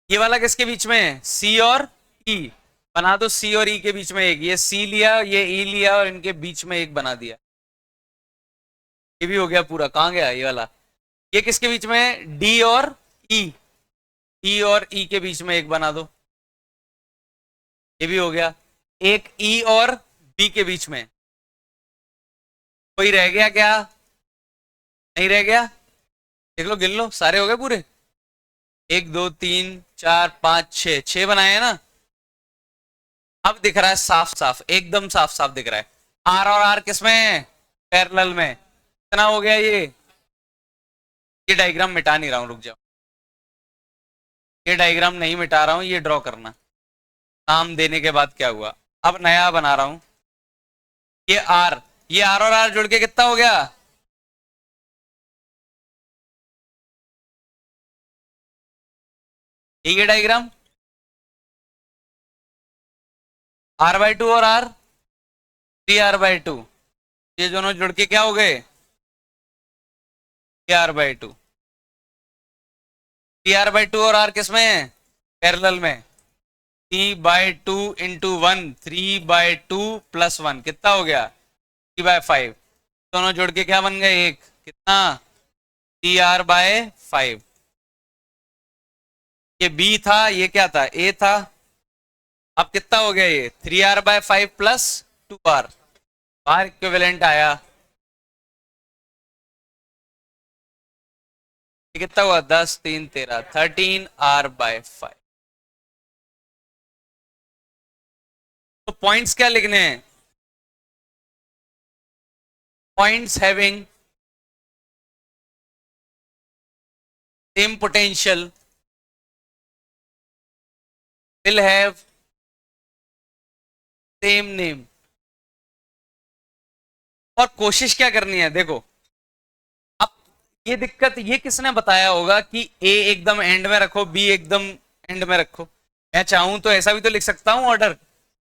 S1: ये वाला किसके बीच में है? सी और ई। बना दो सी और ई के बीच में एक, ये सी लिया, ये ई लिया, और इनके बीच में एक बना दिया। ये भी हो गया पूरा। कहां गया ये वाला? ये किसके बीच में है? डी और ई। ई और ई के बीच में एक बना दो, ये भी हो गया। एक ई और बी के बीच में, कोई रह गया क्या? नहीं रह गया। देख लो, गिन लो, सारे हो गए पूरे। एक दो तीन चार पांच छह, छह बनाए हैं ना। अब दिख रहा है साफ साफ, एकदम साफ साफ दिख रहा है। आर और आर किसमें? पैरेलल में। कितना हो गया ये डायग्राम मिटा नहीं रहा हूं, रुक जाओ। ये डायग्राम नहीं मिटा रहा हूं, ये ड्रॉ करना। नाम देने के बाद क्या हुआ, अब नया बना रहा हूं। ये आर और आर जुड़ के कितना हो गया? ये डायग्राम R/2 और R 3R/2, ये दोनों जुड़ के क्या हो गए? R/2। 3R/2 और R किसमें है? पैरेलल में। 3/2 इंटू 1, 3/2 प्लस 1 कितना हो गया? 3/5। दोनों जुड़ के क्या बन गए? एक। कितना? 3R/5। ये B था, ये क्या था? A था। अब कितना हो गया ये? 3R/5 plus 2R। बार इक्विवेलेंट आया, ये कितना हुआ? 10 3 13, 13R/5। तो पॉइंट्स क्या लिखने हैं? Points having same potential will have same name. और कोशिश क्या करनी है? देखो, अब ये दिक्कत ये किसने बताया होगा कि ए एकदम एंड में रखो, बी एकदम एंड में रखो? मैं चाहूं तो ऐसा भी तो लिख सकता हूं ऑर्डर,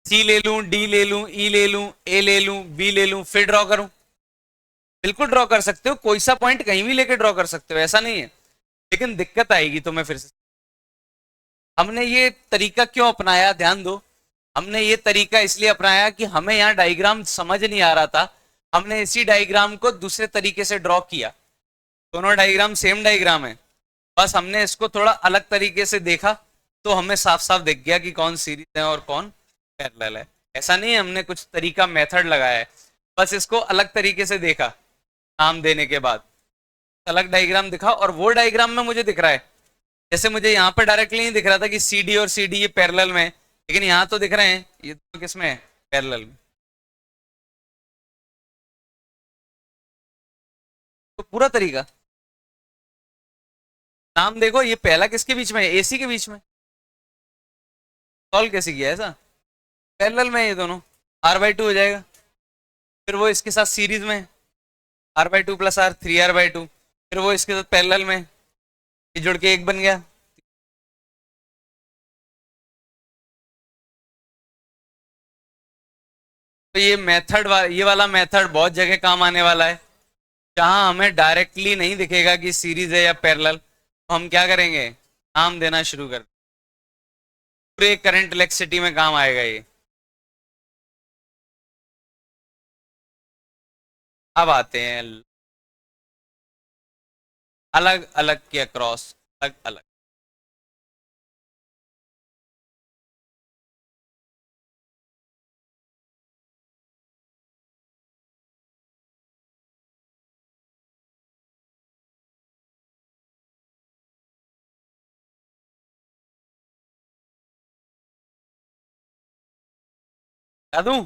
S1: सी ले लूं, डी ले लूं, ई ले लूं, ए ले लूं, बी ले लूं, फिर ड्रॉ करूं। बिल्कुल ड्रॉ कर सकते हो, कोई सा पॉइंट कहीं भी लेके ड्रॉ कर सकते हो, ऐसा नहीं है। लेकिन दिक्कत आएगी तुम्हें फिर से। हमने ये तरीका क्यों अपनाया, ध्यान दो। हमने ये तरीका इसलिए अपनाया कि हमें यहाँ डायग्राम समझ नहीं आ रहा था, हमने इसी डायग्राम को दूसरे तरीके से ड्रॉ किया। दोनों डायग्राम सेम डायग्राम है, बस हमने इसको थोड़ा अलग तरीके से देखा, तो हमें साफ साफ दिख गया कि कौन सीरीज है और कौन पैरेलल है। ऐसा नहीं है हमने कुछ तरीका मेथड लगाया है, बस इसको अलग तरीके से देखा नाम देने के बाद, अलग डायग्राम दिखा, और वो डायग्राम में मुझे दिख रहा है। जैसे मुझे यहाँ पे डायरेक्टली नहीं दिख रहा था कि सी डी और सी डी ये पैरेलल में, लेकिन यहाँ तो दिख रहे हैं ये तो किसमें है? पैरेलल में। तो पूरा तरीका नाम देखो, ये पहला किसके बीच में है? एसी के बीच में। सॉल्व कैसे किया ऐसा? पैरेलल में ये दोनों, R/2 हो जाएगा, फिर वो इसके साथ सीरीज में R/2 प्लस R 3R/2, फिर वो इसके साथ पैरेलल में, ये जुड़ के एक बन गया। तो ये वाला मेथड बहुत जगह काम आने वाला है, जहां हमें डायरेक्टली नहीं दिखेगा कि सीरीज है या पैरेलल, तो हम क्या करेंगे, नाम देना शुरू कर, पूरे करंट इलेक्ट्रिसिटी में काम आएगा ये। अब आते हैं अलग अलग के अक्रॉस, अलग अलग। क्या दूं?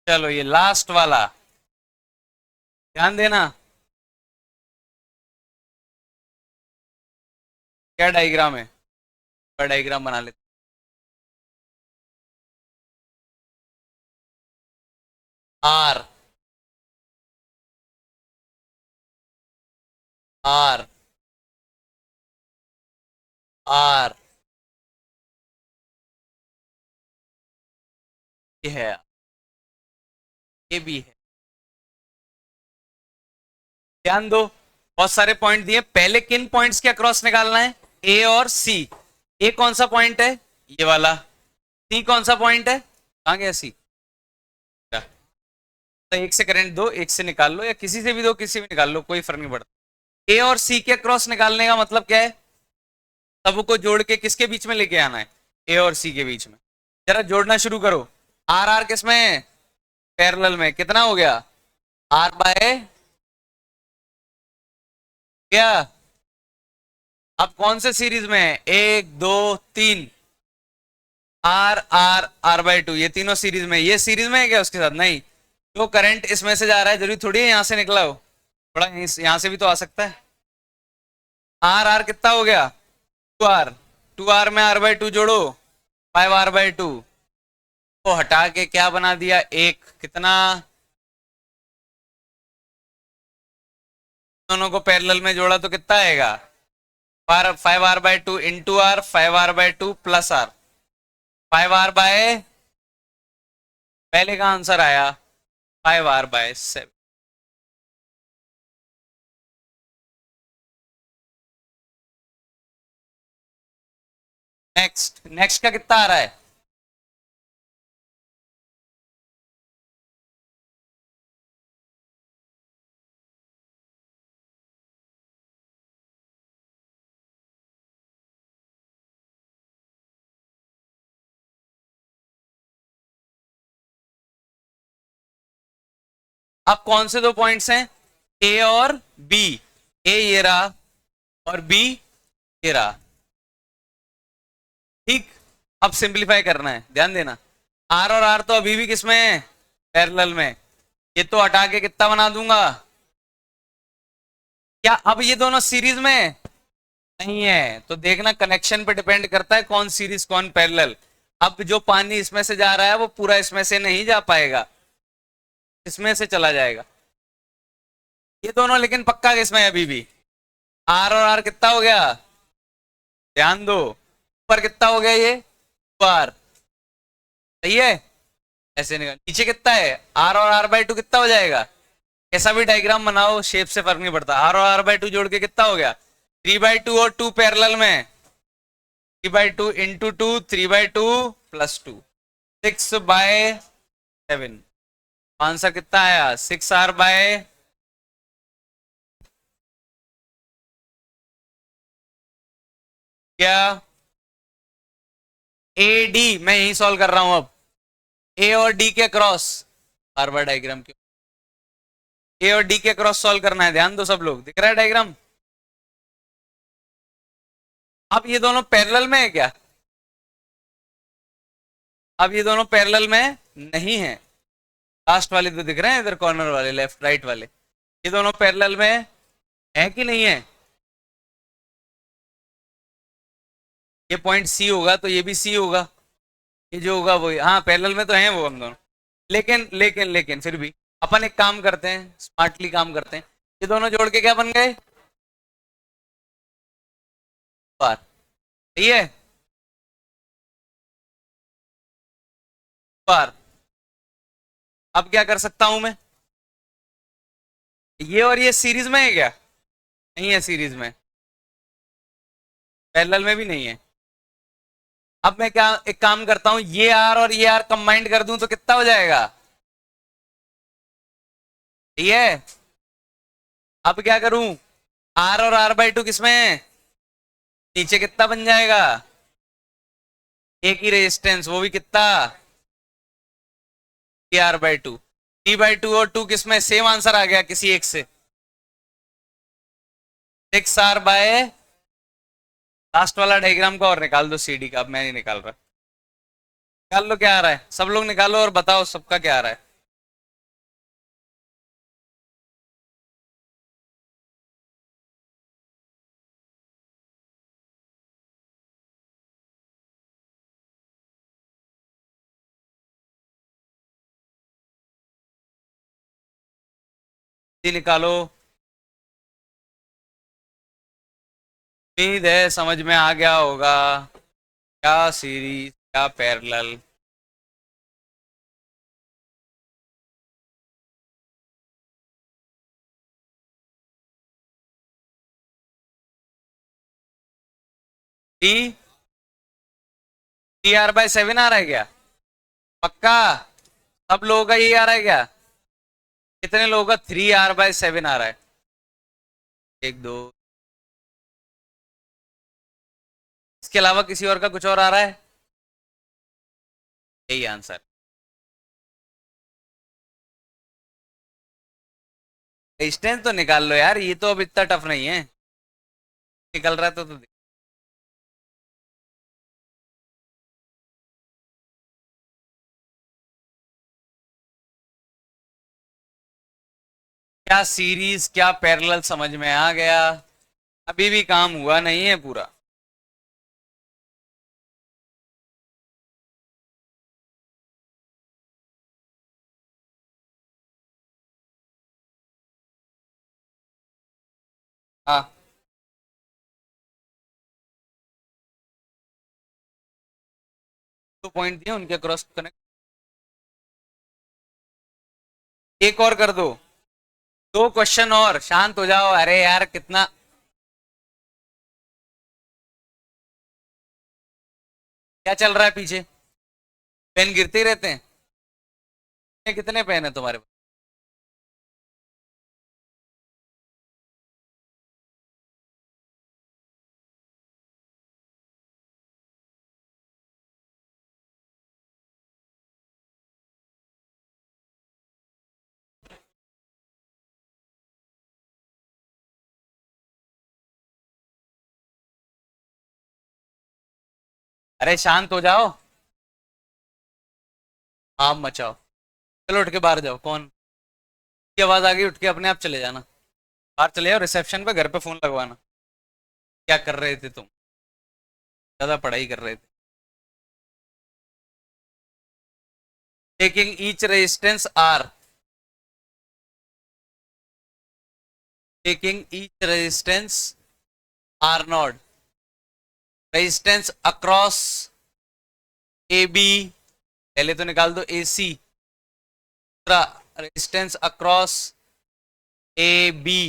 S1: चलो ये लास्ट वाला ध्यान देना, क्या डायग्राम है, डायग्राम बना लेते। आर आर आर ये है, ये भी है। ध्यान दो, बहुत सारे पॉइंट दिए, पहले किन पॉइंट्स के अक्रॉस निकालना है, ए और सी। ए कौन सा पॉइंट है, ये वाला। सी कौन सा पॉइंट है, कहां गया सी, तो एक से करंट दो, एक से निकाल लो, या किसी से भी दो, किसी भी निकाल लो, कोई फर्क नहीं पड़ता। ए और सी के क्रॉस निकालने का मतलब क्या है, सबको जोड़ के किसके बीच में लेके आना है, ए और सी के बीच में। जरा जोड़ना शुरू करो। आर आर किस में, पैरेलल में, कितना हो गया, आर बाय क्या, अब कौन से सीरीज में है, एक दो तीन, R R R by two, ये तीनों सीरीज में, ये सीरीज में है क्या उसके साथ, नहीं। जो करंट इसमें से जा रहा है जरूरी थोड़ी है यहां से निकला हो, थोड़ा यहां से भी तो आ सकता है। आर आर कितना हो गया, टू आर, टू आर में आर बाय टू जोड़ो, फाइव आर बाय टू, को हटा के क्या बना दिया, एक, कितना, दोनों को पैरेलल में जोड़ा तो कितना आएगा, five R by two into R, five R by two plus R, five R by, पहले का आंसर आया five R by seven. Next, next का कितना आ रहा है, अब कौन से दो पॉइंट्स हैं, ए और बी, ए ये रहा और बी ये रहा, ठीक। अब सिंपलीफाई करना है, ध्यान देना, आर और आर तो अभी भी किसमें है, पैरेलल में, ये तो हटा के कितना बना दूंगा, क्या अब ये दोनों सीरीज में नहीं है, तो देखना कनेक्शन पे डिपेंड करता है कौन सीरीज कौन पैरेलल। अब जो पानी इसमें से जा रहा है वो पूरा इसमें से नहीं जा पाएगा, इसमें से चला जाएगा, ये दोनों लेकिन पक्का किसमें है अभी भी, आर और आर कितना हो गया, ध्यान दो, ऊपर कितना हो गया ये, आर, सही है, ऐसे निकल, नीचे कितना है, आर और आर बाय टू कितना हो जाएगा, कैसा भी डायग्राम बनाओ शेप से फर्क नहीं पड़ता, आर और आर बाय टू जोड़ के कितना हो गया, थ्री बाय टू और टू पैरेलल में, three by two into two, three by two plus two, six by seven, answer कितना आया, सिक्स आर बाय, क्या, ए डी, मैं यही सॉल्व कर रहा हूं अब, ए और डी के क्रॉस, बार बार डायग्राम क्यों, ए और डी के क्रॉस सॉल्व करना है, ध्यान दो सब लोग, दिख रहा है डायग्राम। अब ये दोनों पैरेलल में है क्या, अब ये दोनों पैरेलल में नहीं है, लास्ट वाले तो दिख रहे हैं इधर, कॉर्नर वाले, लेफ्ट राइट वाले, ये दोनों पैरेलल में है कि नहीं है? ये पॉइंट सी होगा तो ये भी सी होगा, ये जो होगा वही, हाँ पैरेलल में तो हैं वो हम दोनों। लेकिन फिर भी अपन एक काम करते हैं, स्मार्टली काम करते हैं, ये दोनों जोड़ के क्या बन गए? बार। सही है, बार। अब क्या कर सकता हूं मैं? ये और ये सीरीज में है क्या? नहीं है सीरीज में, पैरेलल में भी नहीं है। अब मैं क्या एक काम करता हूं, ये आर और ये आर कंबाइंड कर दूं तो कितना हो जाएगा? ठीक है। अब क्या करूं, आर और आर बाई टू किसमें है? नीचे कितना बन जाएगा? एक ही रेजिस्टेंस, वो भी कितना? R by two. T by two और टू किसमें? सेम आंसर आ गया किसी एक से। 6 आर बाय, लास्ट वाला डायग्राम का और निकाल दो सीडी का, अब मैं नहीं निकाल रहा। निकाल लो क्या आ रहा है, सब लोग निकालो और बताओ सबका क्या आ रहा है। ये निकालो। उम्मीद है समझ में आ गया होगा, क्या सीरीज क्या parallel. T, T R by 7 आ रहा है क्या? पक्का? सब लोगों का ये आ रहा है क्या? कितने लोगों का 3 R/7 आ रहा है? एक दो, इसके अलावा किसी और का कुछ और आ रहा है? यही आंसर। डिस्टेंस तो निकाल लो यार, ये तो अब इतना टफ नहीं है। निकल रहा है तो क्या सीरीज क्या पैरेलल समझ में आ गया? अभी भी काम हुआ नहीं है पूरा। हाँ, तो पॉइंट दिए उनके क्रॉस कनेक्ट। एक और कर दो, 2 क्वेश्चन और, शांत हो जाओ, अरे यार कितना। क्या चल रहा है पीछे? पेन गिरते ही रहते हैं। कितने पेन है तुम्हारे पास? अरे शांत हो जाओ, आप मचाओ। चलो उठ के बाहर जाओ, कौन की आवाज आ गई? उठ के अपने आप चले जाना, बाहर चले जाओ, रिसेप्शन पे, घर पे फोन लगवाना। क्या कर रहे थे तुम? ज्यादा पढ़ाई कर रहे थे। Taking each resistance R, taking each resistance R naught, resistance across A B, पहले तो निकाल दो ए सी, दूसरा रेजिस्टेंस अक्रॉस ए बी,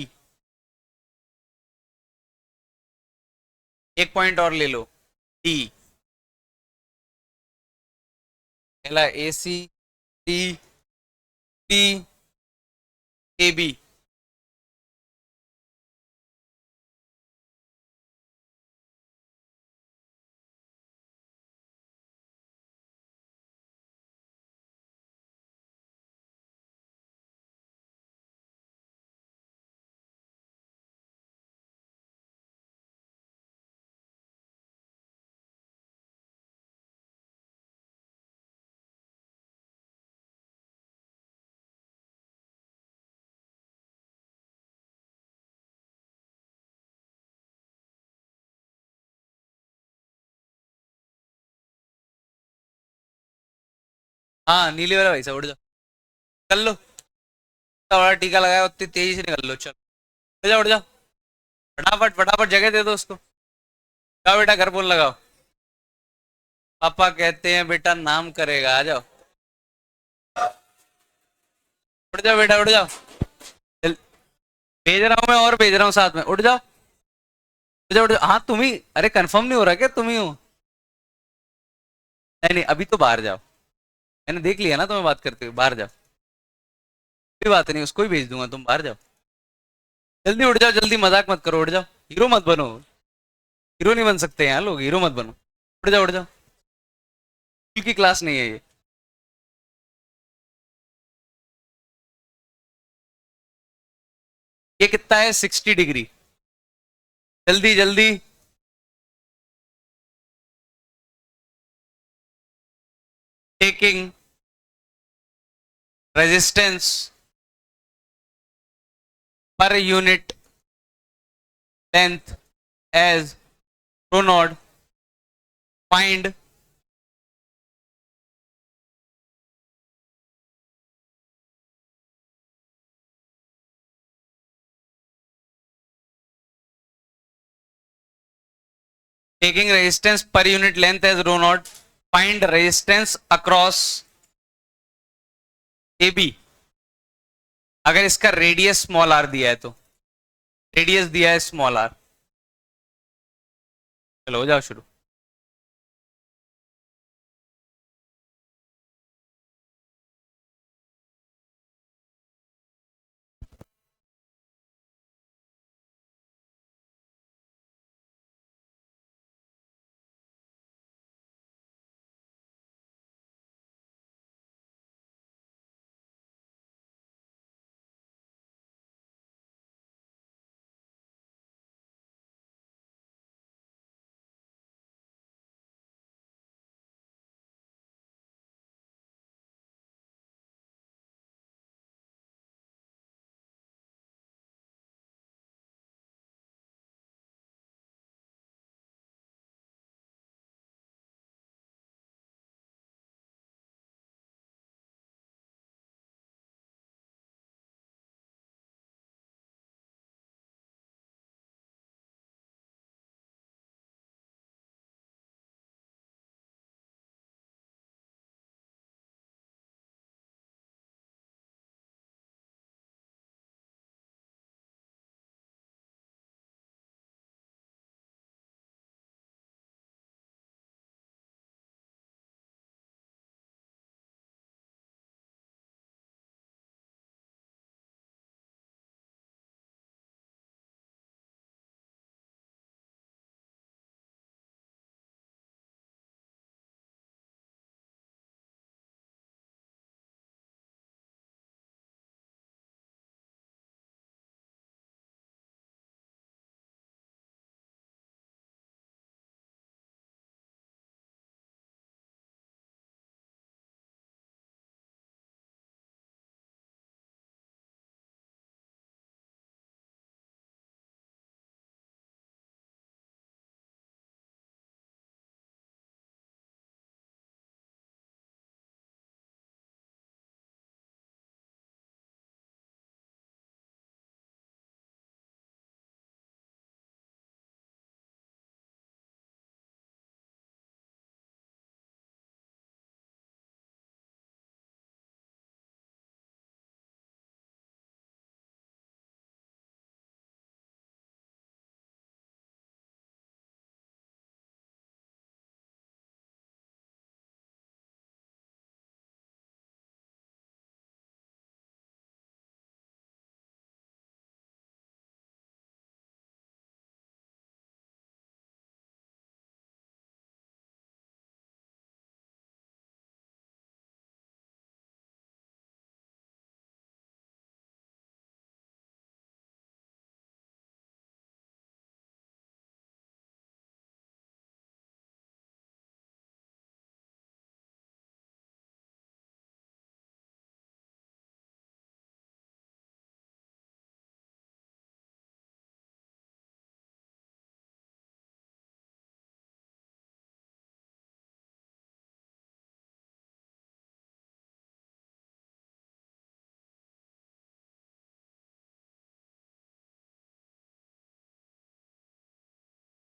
S1: एक पॉइंट और ले लो, डी। पहला A C, D, T, A B. हाँ नीली वाला भाई साहब, उड़ जाओ, कर लो, इतना बड़ा टीका लगाया, उतनी तेजी से निकल लो, चलो उड़ जाओ उड़ जाओ, फटाफट फटाफट जगह दे दो उसको। जाओ बेटा घर फोन लगाओ, पापा कहते हैं बेटा नाम करेगा, आ जाओ, उड़ जाओ बेटा उड़ जाओ। चल, भेज रहा हूँ मैं, और भेज रहा हूँ साथ में, उड़ जाओ उड़ जाओ उड़ जाओ। हाँ तुम ही, अरे कंफर्म नहीं हो रहा क्या तुम ही हो? नहीं नहीं अभी तो बाहर जाओ, मैंने देख लिया ना तुम्हें बात करते हुए, बाहर जाओ, कोई बात नहीं, उसको ही भेज दूंगा, तुम बाहर जाओ, जल्दी उड़ जाओ, जल्दी मजाक मत करो, उड़ जाओ, हीरो मत बनो, हीरो नहीं बन सकते यहाँ लोग, हीरो मत बनो, उड़ जाओ उड़ जाओ, स्कूल की क्लास नहीं है ये। ये कितना है, 60 डिग्री, जल्दी जल्दी, taking resistance per unit length as rho naught, find taking resistance per unit length as rho naught, find resistance across AB, अगर इसका रेडियस स्मॉल आर दिया है तो, रेडियस दिया है स्मॉल आर, चलो हो जाओ शुरू।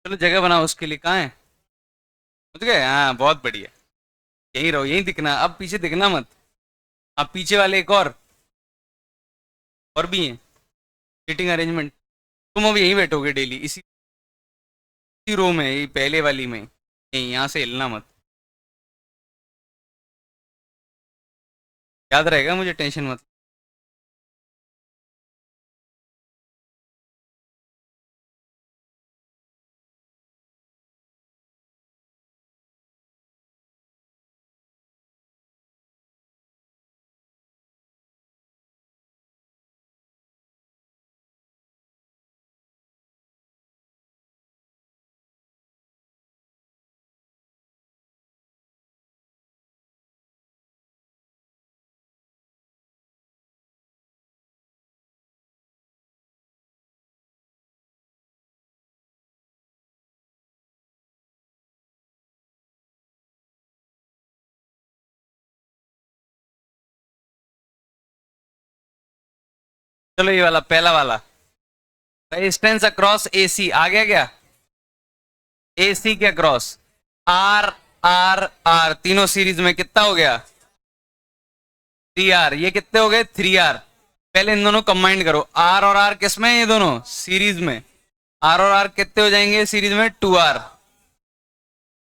S1: चलो जगह बनाओ उसके लिए, कहाँ है? समझ गए? हाँ बहुत बढ़िया, यहीं रहो, यहीं दिखना, अब पीछे दिखना मत। अब पीछे वाले एक और भी हैं सीटिंग अरेंजमेंट। तुम अब यहीं बैठोगे डेली, इसी रो में, ये पहले वाली में, यहीं, यहाँ से हिलना मत। याद रहेगा मुझे, टेंशन मत। चलो ये वाला, पहला वाला, रेजिस्टेंस अक्रॉस एसी आ गया क्या? एसी के अक्रॉस आर आर आर, तीनों सीरीज में कितना हो गया? 3R। ये कितने हो गए? 3R। पहले इन दोनों कंबाइंड करो, आर और आर किस में है? ये दोनों सीरीज में। आर और आर कितने हो जाएंगे सीरीज में? 2R।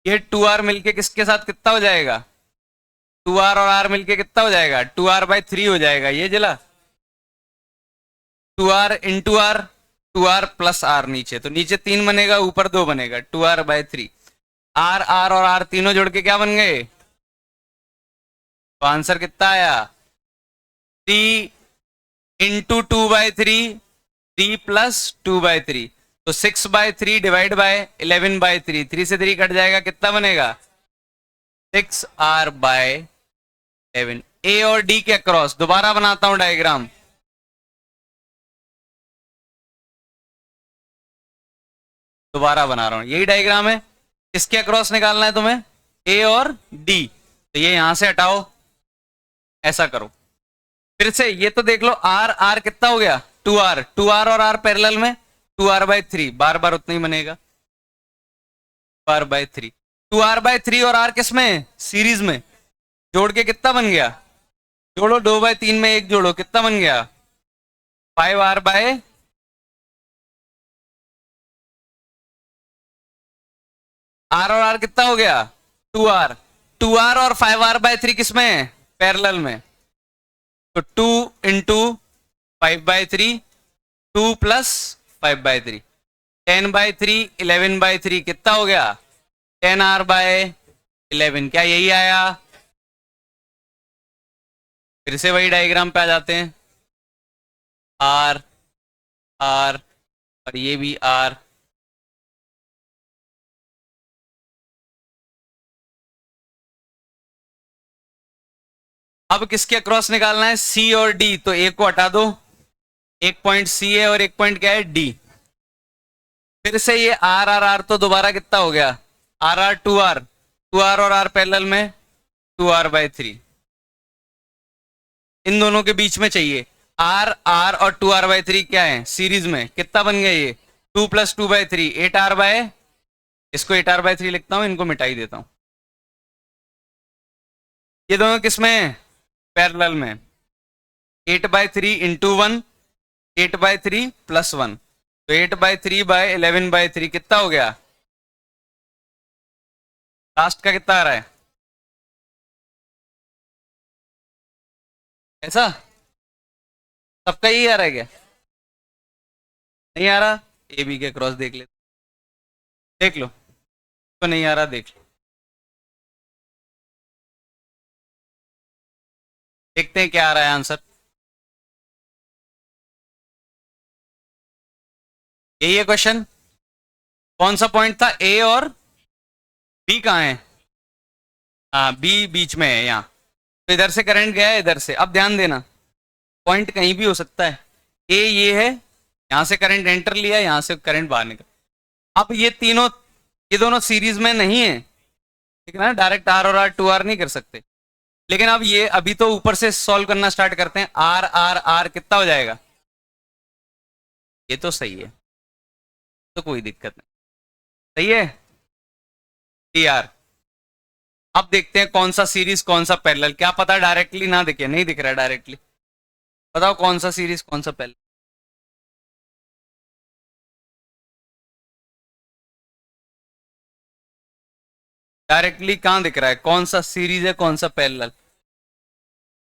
S1: ये 2R मिलके किसके साथ कितना हो जाएगा? 2R और R मिलके कितना हो जाएगा? 2R/3 हो जाएगा। ये जला 2R into are, 2R plus are, नीचे तो नीचे 3 बनेगा, ऊपर 2 बनेगा, 2R/3। आर आर और आर तीनों जोड़ के क्या बन गए? तो आंसर कितना आया? 3 इंटू 2/3, 3 प्लस 2/3, तो 6/3 डिवाइड बाय 11/3, 3 से 3 कट जाएगा, कितना बनेगा? 6R/11। ए और डी के अक्रॉस दोबारा बनाता हूं डायग्राम, दोबारा बना रहा हूं, यही डायग्राम है। किसके अक्रॉस निकालना है तुम्हें? ए और डी। तो ये यहां से हटाओ, ऐसा करो। फिर से ये तो देख लो, आर आर कितना हो गया? 2R। 2R और आर पैरेलल में, 2R/3, बार बार उतना ही बनेगा, 2R/3। 2R/3 और आर किस में? सीरीज में। जोड़ के कितना बन गया? जोड़ो, 2/3 में 1 जोड़ो, कितना बन गया? 5R/, आर और आर कितना हो गया? 2R। 2R और 5R/3 किस में है? पैरेलल में। तो 2 इंटू 5/3, 2 प्लस 5/3, 10/3, 11/3, कितना हो गया? 10R/11। क्या यही आया? फिर से वही डायग्राम पे आ जाते हैं, आर आर और ये भी आर। अब किसके अक्रॉस निकालना है? सी और डी। तो एक को हटा दो, एक पॉइंट सी है और एक पॉइंट क्या है? डी। फिर से ये आर आर आर, तो दोबारा कितना हो गया? आर आर 2R, 2R और आर पैरेलल में, 2R/3। इन दोनों के बीच में चाहिए, आर आर और 2R/3 क्या है? सीरीज में। कितना बन गया ये? 2 प्लस 2/3, 8R/, इसको 8R/3 लिखता हूं, इनको मिटाई देता हूं। ये दोनों किसमें? पैरेलल में। 8/3 इंटू 1, 8/3 प्लस 1, तो 8/3/11/3 कितना हो गया? लास्ट का कितना आ रहा है? ऐसा सबका यही आ रहा है क्या? नहीं आ रहा? ए बी के क्रॉस देख ले, देख लो, तो नहीं आ रहा, देख लो, देखते हैं क्या आ रहा है आंसर। यही है क्वेश्चन। कौन सा पॉइंट था? ए और बी कहाँ है? हाँ बी बीच में है यहाँ, तो इधर से करंट गया है, इधर से। अब ध्यान देना, पॉइंट कहीं भी हो सकता है। ए ये है, यहाँ से करंट एंटर लिया, यहाँ से करंट बाहर निकल। अब ये तीनों, ये दोनों सीरीज में नहीं है, ठीक है ना? डायरेक्ट आर और आर 2R नहीं कर सकते। लेकिन अब ये, अभी तो ऊपर से सॉल्व करना स्टार्ट करते हैं। आर आर आर कितना हो जाएगा? ये तो सही है, तो कोई दिक्कत नहीं। सही है टी आर। अब देखते हैं कौन सा सीरीज कौन सा पैरेलल, क्या पता डायरेक्टली ना दिखे, नहीं दिख रहा है डायरेक्टली, बताओ कौन सा सीरीज कौन सा पैरेलल। डायरेक्टली कहाँ दिख रहा है कौन सा सीरीज है कौन सा पैरेलल।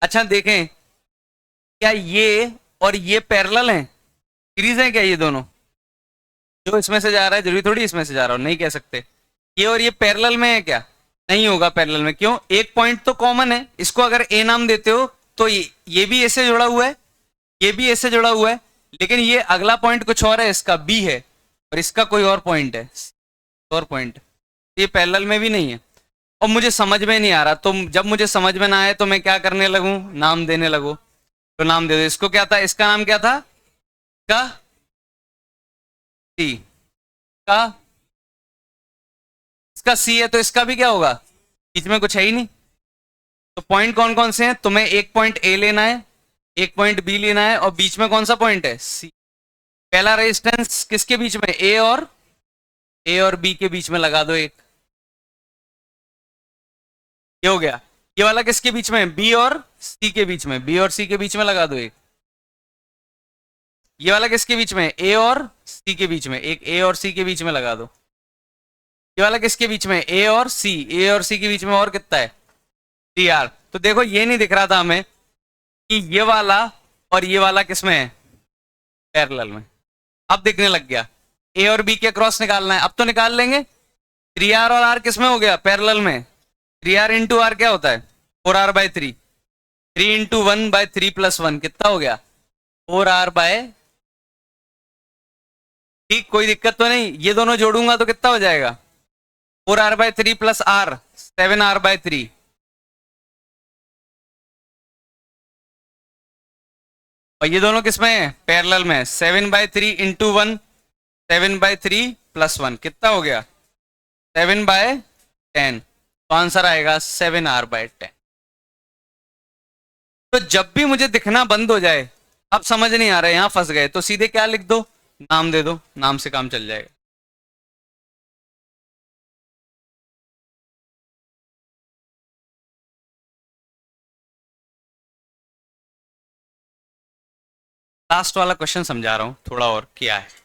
S1: अच्छा देखें, क्या ये और ये पैरेलल हैं, सीरीज है क्या ये दोनों, जो इसमें से जा रहा है जरूरी थोड़ी इसमें से जा रहा हो, नहीं कह सकते। ये और ये पैरेलल में है क्या, नहीं होगा पैरेलल में, क्यों, एक पॉइंट तो कॉमन है, इसको अगर ए नाम देते हो तो ये भी ऐसे जुड़ा हुआ है, ये भी ऐसे जुड़ा हुआ है, लेकिन ये अगला पॉइंट कुछ और है, इसका बी है और इसका कोई और पॉइंट है, और पॉइंट, ये पैरेलल में भी नहीं है। और मुझे समझ में नहीं आ रहा, तो जब मुझे समझ में ना आए तो मैं क्या करने लगूं, नाम देने लगूं। तो नाम दे दो, इसको क्या था, इसका नाम क्या था, का सी, का इसका सी है तो इसका भी क्या होगा, बीच में कुछ है ही नहीं। तो पॉइंट कौन कौन से हैं, तुम्हें एक पॉइंट ए लेना है, एक पॉइंट बी लेना है, और बीच में कौन सा पॉइंट है, सी। पहला रेजिस्टेंस किसके बीच में, ए और बी के बीच में लगा दो एक, ये हो गया। ये वाला किसके बीच में, बी और सी के बीच में, बी और सी के बीच में लगा दो एक। ये वाला किसके बीच में, ए और सी के बीच में, एक ए और सी के बीच में लगा दो। ये वाला किसके बीच में, ए और सी, ए और सी के बीच में और कितना है, सी आर। तो देखो ये नहीं दिख रहा था हमें कि ये वाला और ये वाला किसमें है, पैरेलल में, अब दिखने लग गया। ए और बी के क्रॉस निकालना है, अब तो निकाल लेंगे। 3r और r किसमें हो गया, पैरेलल में। 3r इंटू आर क्या होता है, 4r/3, 3 इंटू 1/3 प्लस 1 कितना हो गया, 4r/, ठीक, कोई दिक्कत तो नहीं, ये दोनों जोड़ूंगा तो कितना हो जाएगा, 4r/3 प्लस r, 7r/3। और ये दोनों किसमें है, पैरेलल में, 7/3 इंटू 1, 7/3 प्लस 1 कितना हो गया, 7/10। तो आंसर आएगा 7r/10। तो जब भी मुझे दिखना बंद हो जाए, अब समझ नहीं आ रहा है, यहां फंस गए, तो सीधे क्या लिख दो, नाम दे दो, नाम से काम चल जाएगा। लास्ट वाला क्वेश्चन समझा रहा हूं थोड़ा और, क्या है,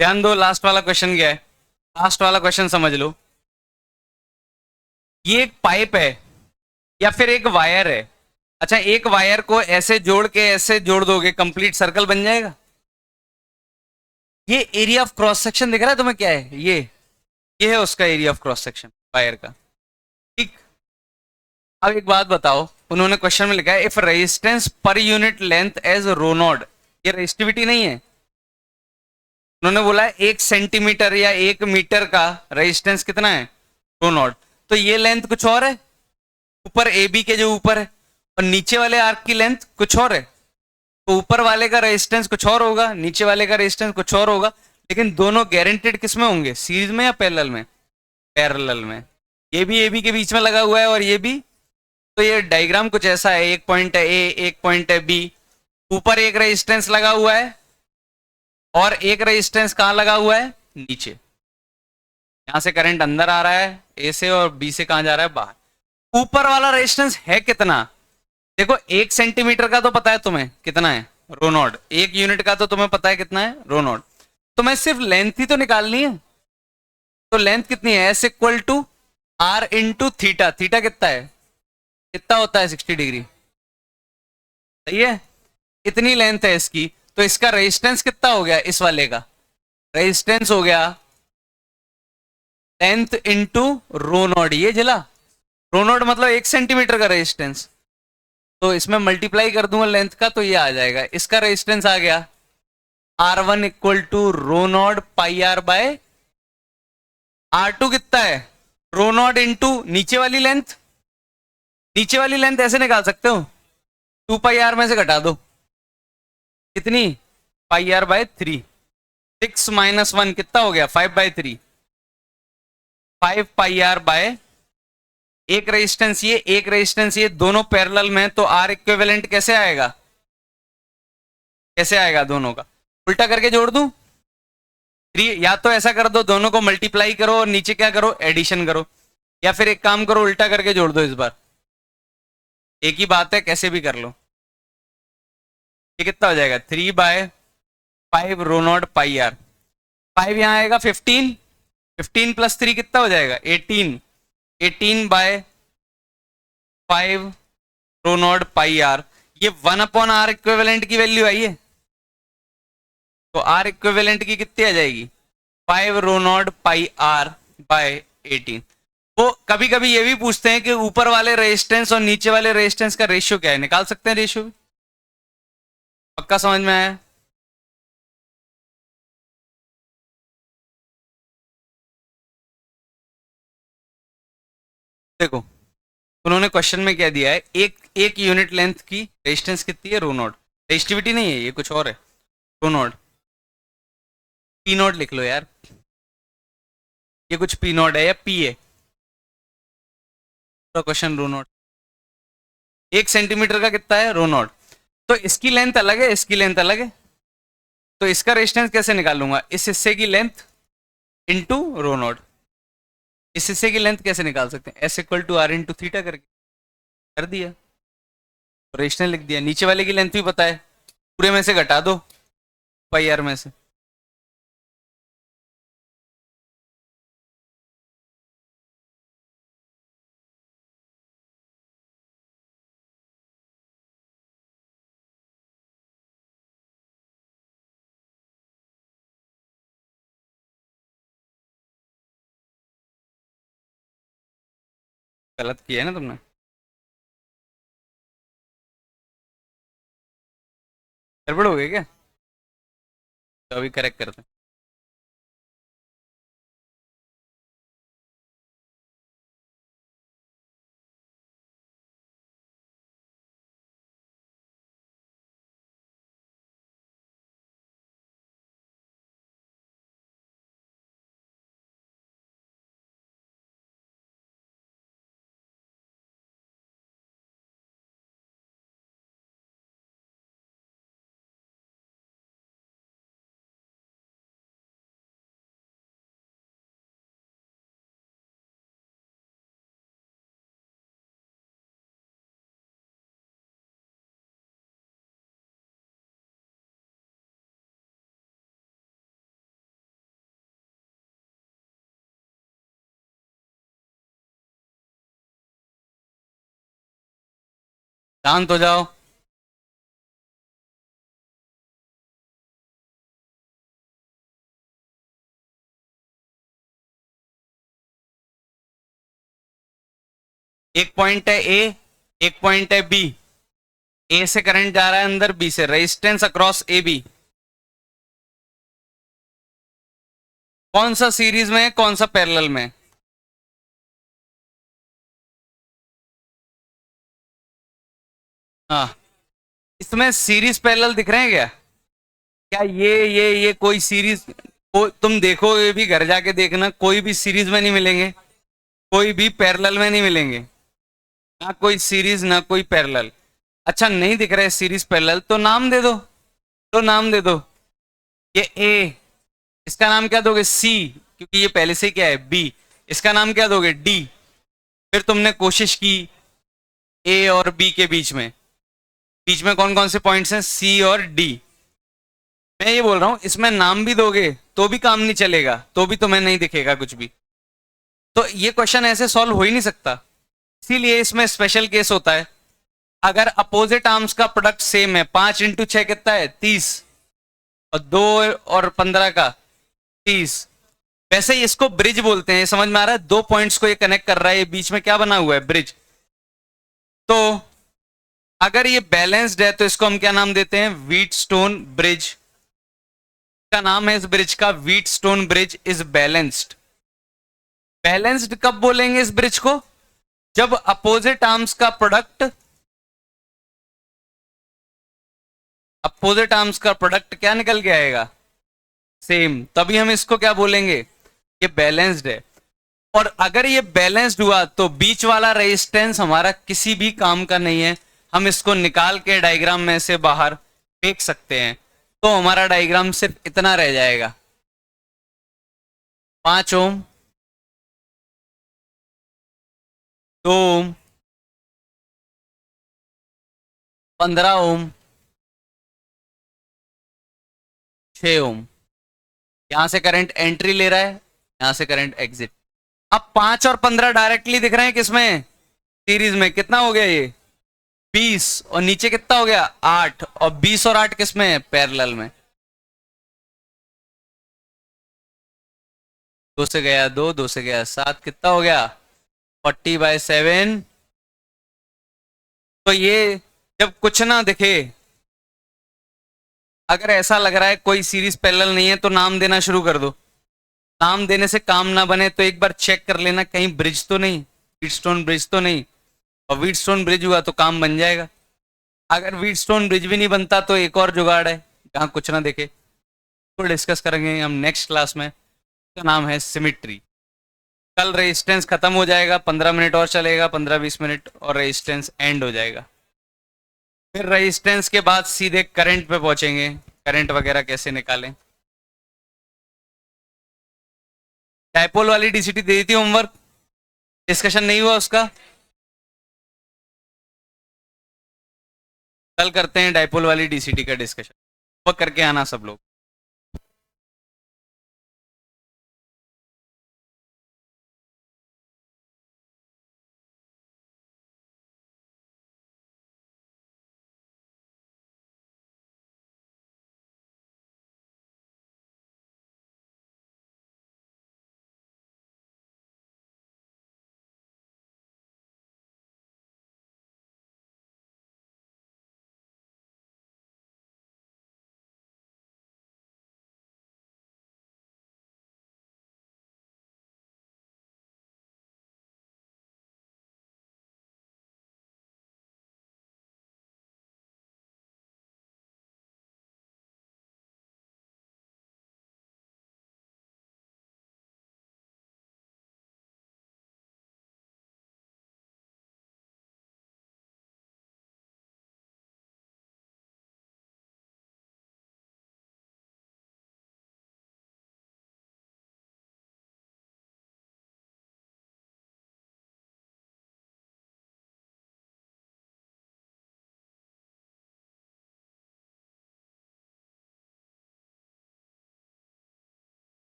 S1: ध्यान दो, लास्ट वाला क्वेश्चन क्या है, लास्ट वाला क्वेश्चन समझ लो। ये एक पाइप है या फिर एक वायर है, अच्छा एक वायर को ऐसे जोड़ के ऐसे जोड़ दोगे, कंप्लीट सर्कल बन जाएगा। ये एरिया ऑफ क्रॉस सेक्शन दिख रहा है तुम्हें, क्या है ये है उसका area of cross section wire का, ठीक। अब एक बात बताओ, उन्होंने क्वेश्चन में लिखा है if resistance per unit length as rho naught, ये रेजिस्टिविटी नहीं है, उन्होंने बोला है 1 सेंटीमीटर या 1 मीटर का रेजिस्टेंस कितना है, रो नॉट। तो ये लेंथ कुछ और है, ऊपर ए बी के जो ऊपर है, और नीचे वाले आर्क की लेंथ कुछ और है। तो ऊपर वाले का रेजिस्टेंस कुछ और होगा, नीचे वाले का रेजिस्टेंस कुछ और होगा, लेकिन दोनों गारंटेड किस में होंगे, सीरीज में या पैरेलल में, पैरेलल में। ये भी ए बी के बीच में लगा हुआ है और ये भी, तो ये डायग्राम कुछ ऐसा है, एक पॉइंट है ए, एक पॉइंट है बी, ऊपर एक रेजिस्टेंस लगा हुआ है और एक रेजिस्टेंस कहां लगा हुआ है, नीचे। यहां से करंट अंदर आ रहा है ए से, और बी से कहां जा रहा है, बाहर। ऊपर वाला रेजिस्टेंस है कितना, देखो 1 सेंटीमीटर का तो पता है तुम्हें कितना है, रो नॉट, 1 यूनिट का तो तुम्हें पता है कितना है, रो नॉट। तो मैं सिर्फ लेंथ ही तो निकालनी है, तो लेंथ कितनी है, S equal to R into theta, theta कितना है, कितना होता है 60 डिग्री, सही है, इतनी लेंथ है इसकी। तो इसका रेजिस्टेंस कितना हो गया, इस वाले का रेजिस्टेंस हो गया लेंथ इंटू रो नॉट, ये जिला रो नॉट मतलब 1 सेंटीमीटर का रेजिस्टेंस, तो इसमें मल्टीप्लाई कर दूंगा लेंथ का तो ये आ जाएगा, इसका रेजिस्टेंस आ गया R1 equal to rho naught pi R by R2 कितना है, रो नॉट इंटू नीचे वाली लेंथ, नीचे वाली लेंथ ऐसे निकाल सकते हो, 2 पाई आर में से घटा दो, कितनी, पाई आर बाय 3, 6 माइनस 1 कितना हो गया, 5/3, 5 पाई आर बाय, एक रेजिस्टेंस ये एक रेजिस्टेंस ये, दोनों पैरेलल में, तो आर इक्विवेलेंट कैसे आएगा, कैसे आएगा दोनों का, उल्टा करके जोड़ दूं, 3, या तो ऐसा कर दो दोनों को मल्टीप्लाई करो और नीचे क्या करो, एडिशन करो, या फिर एक काम करो उल्टा करके जोड़ दो, इस बार एक ही बात है, कैसे भी कर लो। ये कितना हो जाएगा, 3/5 रो नॉट पाई आर, 5 यहाँ आएगा 15, 15 प्लस 3 कितना हो जाएगा 18, 18/5 रो नॉट पाई आर, ये 1/r इक्विवेलेंट की वैल्यू आई है, तो आर इक्विवेलेंट की कितनी आ जाएगी, 5 रो नॉट पाई आर बाय 18। वो कभी कभी ये भी पूछते हैं कि ऊपर वाले रेजिस्टेंस और नीचे वाले रेजिस्टेंस का रेशियो क्या है, निकाल सकते हैं रेशियो भी, पक्का समझ में आया। देखो उन्होंने क्वेश्चन में क्या दिया है, एक एक यूनिट लेंथ की रेजिस्टेंस कितनी है, रो नॉट, रेजिस्टिविटी नहीं है ये, कुछ और है, रो नॉट, पी नॉट लिख लो यार, ये कुछ पी नॉट है या पी है, क्वेश्चन रो नॉट, 1 सेंटीमीटर का कितना है रो नॉट, तो इसकी लेंथ अलग है, इसकी लेंथ अलग है, तो इसका रेजिस्टेंस कैसे निकालूंगा, इस हिस्से की लेंथ इंटू रो नॉट, इस हिस्से की लेंथ कैसे निकाल सकते हैं, S equal to R into theta करके कर दिया, रेजिस्टेंस लिख दिया, नीचे वाले की लेंथ भी पता है, पूरे में से घटा दो पाई आर में से, गलत किया है ना तुमने, गड़बड़ हो गई क्या, तो अभी करेक्ट करते हैं। शांत हो जाओ, एक पॉइंट है ए, एक पॉइंट है बी, ए से करंट जा रहा है अंदर, बी से, रेजिस्टेंस अक्रॉस ए बी, कौन सा सीरीज में है कौन सा पैरेलल में, हाँ इसमें सीरीज पैरेलल दिख रहे हैं क्या, क्या ये कोई सीरीज, तुम देखो ये भी घर जाके देखना, कोई भी सीरीज में नहीं मिलेंगे, कोई भी पैरेलल में नहीं मिलेंगे, ना कोई सीरीज ना कोई पैरेलल। अच्छा नहीं दिख रहा है सीरीज पैरेलल, तो नाम दे दो, तो नाम दे दो, ये ए, इसका नाम क्या दोगे सी, क्योंकि ये पहले से क्या है बी, इसका नाम क्या दोगे डी, फिर तुमने कोशिश की ए और बी के बीच में कौन कौन से पॉइंट्स हैं, सी और डी, मैं ये बोल रहा हूं इसमें नाम भी दोगे तो भी काम नहीं चलेगा, तो भी तुम्हें नहीं दिखेगा कुछ भी, तो ये क्वेश्चन ऐसे सॉल्व हो ही नहीं सकता, इसीलिए इसमें स्पेशल केस होता है, अगर अपोजिट आर्म्स का प्रोडक्ट सेम है, 5 × 6 कितना है 30, और 2 और 15 का 30, वैसे ही इसको ब्रिज बोलते हैं, समझ में आ रहा है, 2 पॉइंट्स को ये कनेक्ट कर रहा है, ये बीच में क्या बना हुआ है ब्रिज, तो अगर ये बैलेंस्ड है तो इसको हम क्या नाम देते हैं, व्हीटस्टोन ब्रिज, का नाम है इस ब्रिज का Wheatstone bridge is balanced, balanced कब बोलेंगे इस ब्रिज को? जब अपोजिट आर्म्स का प्रोडक्ट, अपोजिट आर्म्स का प्रोडक्ट क्या निकल के आएगा? सेम। तभी हम इसको क्या बोलेंगे? ये बैलेंस्ड है। और अगर ये बैलेंस्ड हुआ तो बीच वाला रेजिस्टेंस हमारा किसी भी काम का नहीं है, हम इसको निकाल के डायग्राम में से बाहर फेंक सकते हैं। तो हमारा डायग्राम सिर्फ इतना रह जाएगा, 5 ओम, 2 ओम, 15 ओम, 6 ओम। यहां से करंट एंट्री ले रहा है, यहां से करंट एग्जिट। अब 5 और 15 डायरेक्टली दिख रहे हैं किसमें? सीरीज में। कितना हो गया ये? 20। और नीचे कितना हो गया? 8। और 20 और 8 किसमें है? पैरेलल में। 2 से गया 2, 2 से गया 7, कितना हो गया? 40/7। तो ये जब कुछ ना दिखे, अगर ऐसा लग रहा है कोई सीरीज पैरेलल नहीं है, तो नाम देना शुरू कर दो। नाम देने से काम ना बने तो एक बार चेक कर लेना कहीं ब्रिज तो नहीं, व्हीटस्टोन ब्रिज तो नहीं। और व्हीटस्टोन ब्रिज हुआ तो काम बन जाएगा। अगर व्हीटस्टोन ब्रिज भी नहीं बनता तो एक और जुगाड़ है जहां कुछ ना देखे, तो डिस्कस करेंगे हम नेक्स्ट क्लास में। उसका नाम है सिमिट्री। कल रेजिस्टेंस खत्म हो जाएगा, 15 मिनट और चलेगा, 15-20 मिनट और रेजिस्टेंस एंड हो जाएगा। फिर रेजिस्टेंस के बाद सीधे करंट पे पहुंचेंगे, करंट वगैरह कैसे निकालें। डायपोल वाली डीसीटी दे दी थी होमवर्क, डिस्कशन नहीं हुआ उसका? कल करते हैं डायपोल वाली डीसीटी का डिस्कशन, वो करके आना सब लोग।